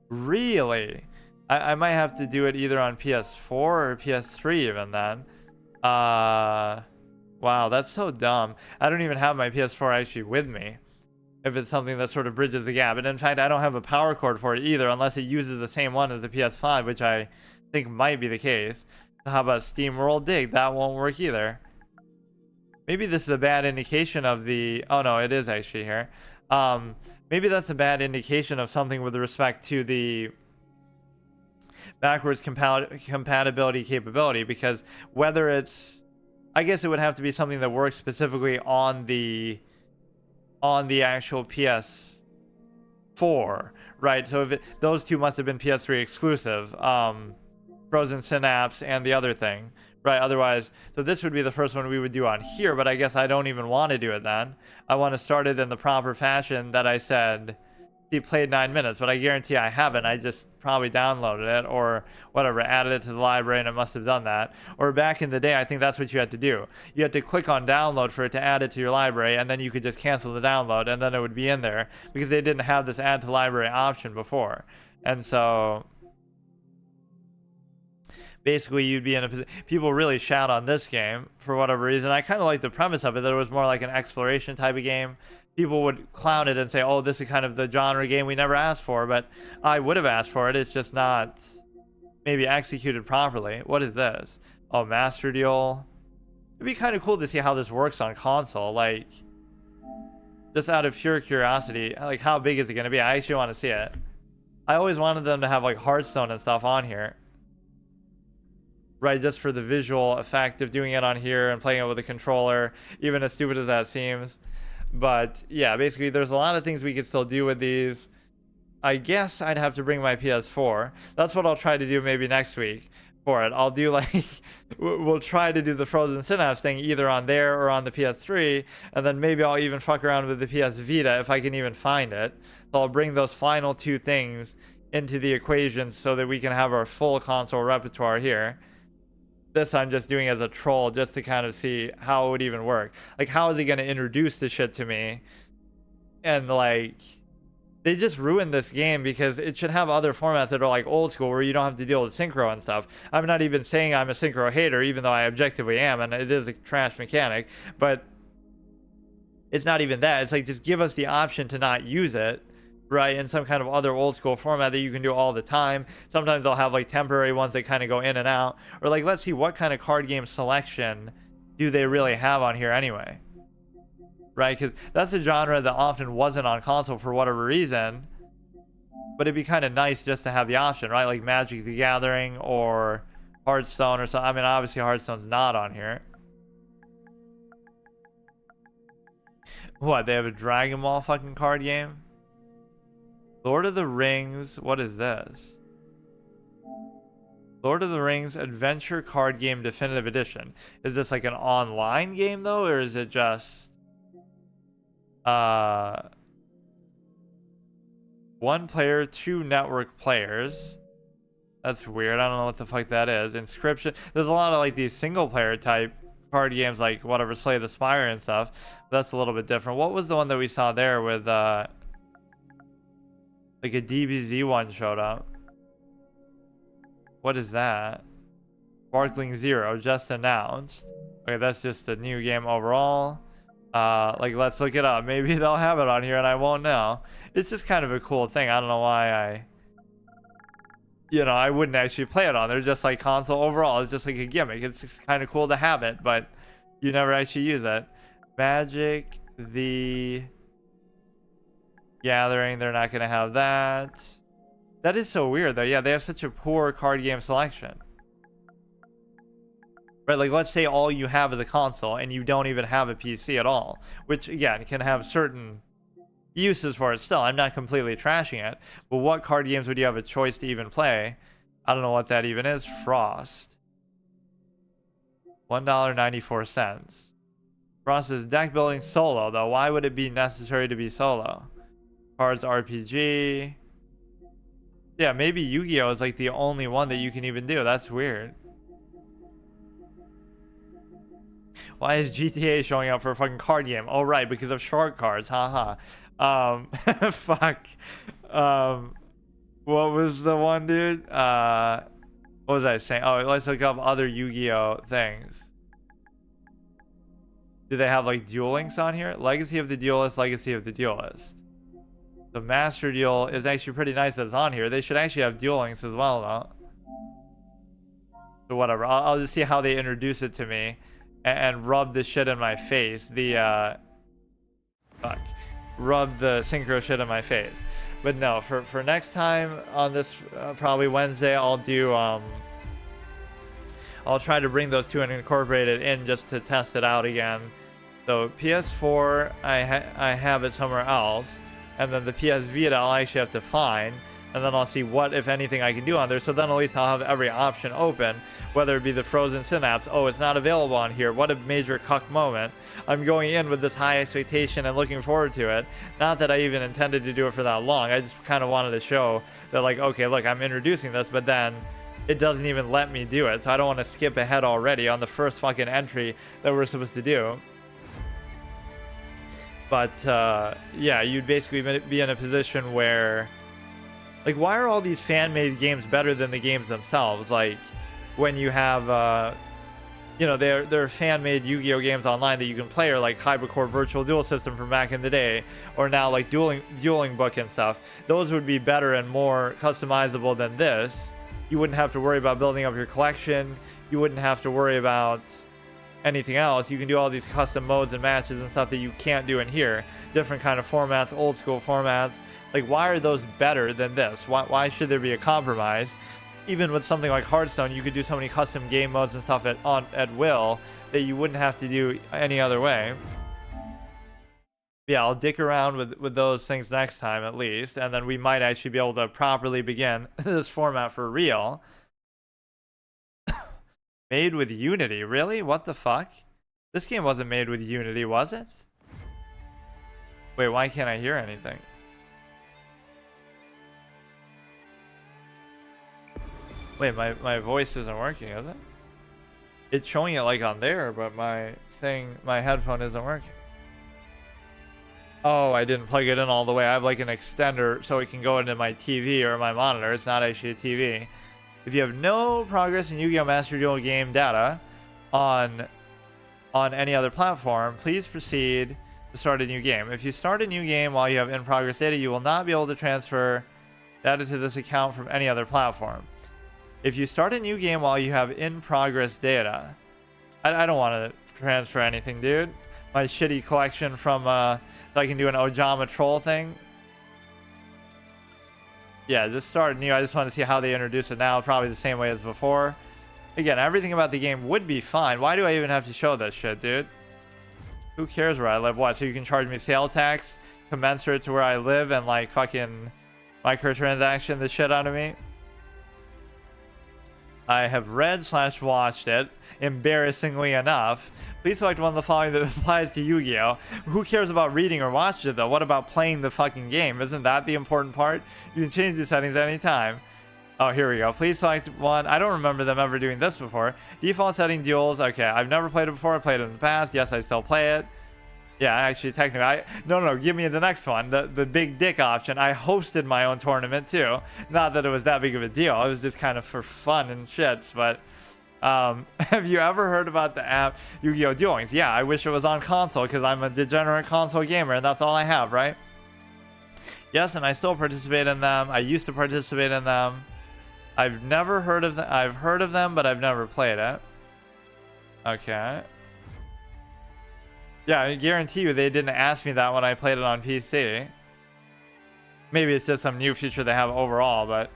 Really? I might have to do it either on PS4 or PS3 even then. Wow, that's so dumb. I don't even have my PS4 actually with me, if it's something that sort of bridges the gap. And in fact, I don't have a power cord for it either, unless it uses the same one as the PS5, which I think might be the case. So how about SteamWorld Dig? That won't work either. Maybe this is a bad indication of the... Oh no, it is actually here. Maybe that's a bad indication of something with respect to the backwards compatibility capability, because whether it's... I guess it would have to be something that works specifically on the actual PS4, right? So if those two must have been PS3 exclusive, Frozen Synapse and the other thing, right? Otherwise, so this would be the first one we would do on here, but I guess I don't even want to do it then. I want to start it in the proper fashion that I said. He played 9 minutes, but I guarantee I haven't. I just probably downloaded it or whatever, added it to the library, and it must have done that. Or back in the day, I think that's what you had to do. You had to click on download for it to add it to your library, and then you could just cancel the download, and then it would be in there, because they didn't have this add to library option before. And so basically you'd be in a position... People really shout on this game for whatever reason. I kind of like the premise of it, that it was more like an exploration type of game. People would clown it and say, oh, this is kind of the genre game we never asked for, but I would have asked for it. It's just not maybe executed properly. What is this? Oh, Master Duel. It'd be kind of cool to see how this works on console. Like, just out of pure curiosity, like, how big is it going to be? I actually want to see it. I always wanted them to have, like, Hearthstone and stuff on here. Right, just for the visual effect of doing it on here and playing it with a controller, even as stupid as that seems. But yeah, basically there's a lot of things we could still do with these. I guess I'd have to bring my PS4. That's what I'll try to do maybe next week for it. I'll do like, we'll try to do the Frozen Synapse thing either on there or on the PS3. And then maybe I'll even fuck around with the PS Vita if I can even find it. So I'll bring those final two things into the equation so that we can have our full console repertoire here. This I'm just doing as a troll just to kind of see how it would even work. Like, how is he going to introduce the shit to me? And like, they just ruined this game because it should have other formats that are like old school where you don't have to deal with synchro and stuff. I'm not even saying I'm a synchro hater, even though I objectively am, and it is a trash mechanic, but it's not even that. It's like, just give us the option to not use it, right, in some kind of other old school format that you can do all the time. Sometimes they'll have like temporary ones that kind of go in and out, or like, let's see, what kind of card game selection do they really have on here anyway, right? Because that's a genre that often wasn't on console for whatever reason, but it'd be kind of nice just to have the option, right? Like Magic the Gathering or Hearthstone or something. I mean, obviously Hearthstone's not on here. What, they have a Dragon Ball fucking card game? Lord of the Rings, what is this? Lord of the Rings Adventure Card Game Definitive Edition. Is this like an online game though, or is it just one player, 2 network players? That's weird. I don't know what the fuck that is. Inscription. There's a lot of like these single player type card games, like whatever, Slay the Spire and stuff. That's a little bit different. What was the one that we saw there with like a DBZ one showed up? What is that? Sparkling Zero just announced. Okay, that's just a new game overall. Like, let's look it up. Maybe they'll have it on here and I won't know. It's just kind of a cool thing. I don't know why I wouldn't actually play it on there. Just like console overall, it's just like a gimmick. It's just kind of cool to have it, but you never actually use it. Magic the Gathering, they're not gonna have that. That is so weird though. Yeah, they have such a poor card game selection. Right, like let's say all you have is a console and you don't even have a PC at all, which again can have certain uses for it still. I'm not completely trashing it, but what card games would you have a choice to even play? I don't know what that even is. Frost, $1.94. Frost is deck building solo though. Why would it be necessary to be solo? Cards RPG. Yeah, maybe Yu-Gi-Oh is like the only one that you can even do. That's weird. Why is GTA showing up for a fucking card game? Oh right, because of shark cards. Haha. Fuck. What was the one, dude? What was I saying? Oh, let's look up other Yu-Gi-Oh things. Do they have like Duel Links on here? Legacy of the Duelist, Legacy of the Duelist. The Master Duel is actually pretty nice that it's on here. They should actually have Duel Links as well though. So whatever. I'll just see how they introduce it to me and rub the shit in my face. Rub the synchro shit in my face. But no, for next time on this probably Wednesday, I'll try to bring those two and incorporate it in just to test it out again. So PS4, I have it somewhere else, and then the PS Vita I'll actually have to find, and then I'll see what, if anything, I can do on there. So then at least I'll have every option open, whether it be the frozen synapse. Oh, it's not available on here. What a major cuck moment. I'm going in with this high expectation and looking forward to it. Not that I even intended to do it for that long. I just kind of wanted to show that, like, okay, look, I'm introducing this, but then it doesn't even let me do it. So I don't want to skip ahead already on the first fucking entry that we're supposed to do. But yeah, you'd basically be in a position where, like, why are all these fan-made games better than the games themselves? Like, when you have, there are fan-made Yu-Gi-Oh games online that you can play, or like Hypercore Virtual Duel System from back in the day, or now like Dueling Book and stuff. Those would be better and more customizable than this. You wouldn't have to worry about building up your collection. You wouldn't have to worry about anything else. You can do all these custom modes and matches and stuff that you can't do in here. Different kind of formats, old school formats. Like, why are those better than this? Why should there be a compromise? Even with something like Hearthstone, you could do so many custom game modes and stuff at will that you wouldn't have to do any other way. Yeah, I'll dick around with those things next time at least, and then we might actually be able to properly begin this format for real. Made with Unity, really? What the fuck? This game wasn't made with Unity, was it? Wait, why can't I hear anything? Wait, my voice isn't working, is it? It's showing it like on there, but my headphone isn't working. Oh, I didn't plug it in all the way. I have like an extender so it can go into my TV or my monitor. It's not actually a TV. If you have no progress in Yu-Gi-Oh! Master Duel game data on any other platform, please proceed to start a new game. If you start a new game while you have in progress data, you will not be able to transfer data to this account from any other platform. If you start a new game while you have in progress data, I don't want to transfer anything, dude. My shitty collection from so I can do an Ojama troll thing. Yeah, just start new. I just want to see how they introduce it now. Probably the same way as before. Again, everything about the game would be fine. Why do I even have to show this shit, dude? Who cares where I live? What, so you can charge me sale tax commensurate to where I live and like fucking microtransaction the shit out of me? I have read/watched it, embarrassingly enough. Please select one of the following that applies to Yu-Gi-Oh! Who cares about reading or watching it though? What about playing the fucking game? Isn't that the important part? You can change the settings anytime. Oh, here we go. Please select one. I don't remember them ever doing this before. Default setting duels. Okay, I've never played it before. I played it in the past. Yes, I still play it. Yeah, actually, technically, no, give me the next one, the big dick option. I hosted my own tournament too. Not that it was that big of a deal. It was just kind of for fun and shits. But have you ever heard about the app Yu-Gi-Oh! Duelings? Yeah, I wish it was on console because I'm a degenerate console gamer and that's all I have, right? Yes, and I still participate in them. I used to participate in them. I've never heard of them. I've heard of them, but I've never played it. Okay. Yeah, I guarantee you they didn't ask me that when I played it on PC. Maybe it's just some new feature they have overall, but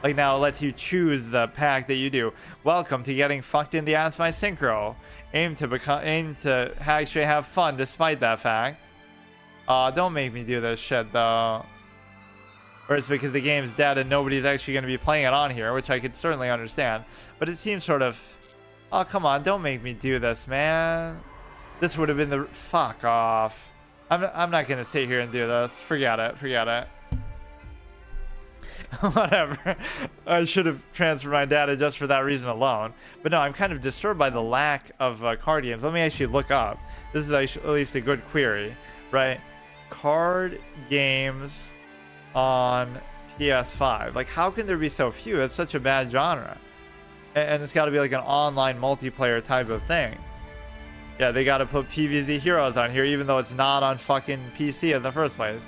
like now it lets you choose the pack that you do. Welcome to getting fucked in the ass by Synchro. Aim to actually have fun despite that fact. Don't make me do this shit though. Or it's because the game's dead and nobody's actually going to be playing it on here, which I could certainly understand. But it seems sort of... Oh, come on, don't make me do this, man. This would have been the... Fuck off. I'm not going to sit here and do this. Forget it. Whatever. I should have transferred my data just for that reason alone. But no, I'm kind of disturbed by the lack of card games. Let me actually look up. This is at least a good query, right? Card games on PS5. Like, how can there be so few? It's such a bad genre. And it's got to be like an online multiplayer type of thing. Yeah, they got to put PvZ Heroes on here, even though it's not on fucking PC in the first place.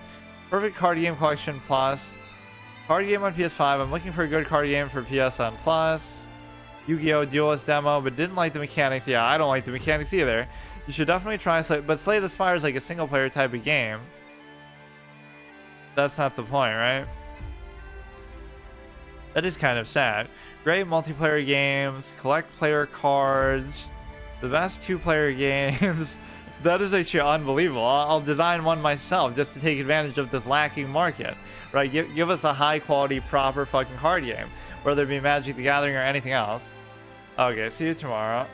Perfect card game collection plus. Card game on PS5. I'm looking for a good card game for PSN Plus. Yu-Gi-Oh! Duelist demo, but didn't like the mechanics. Yeah, I don't like the mechanics either. You should definitely try Slay. But Slay the Spire is like a single player type of game. That's not the point, right? That is kind of sad. Great multiplayer games, collect player cards, the best two-player games. That is actually unbelievable. I'll design one myself just to take advantage of this lacking market, right? Give us a high-quality, proper fucking card game, whether it be Magic the Gathering or anything else. Okay, see you tomorrow.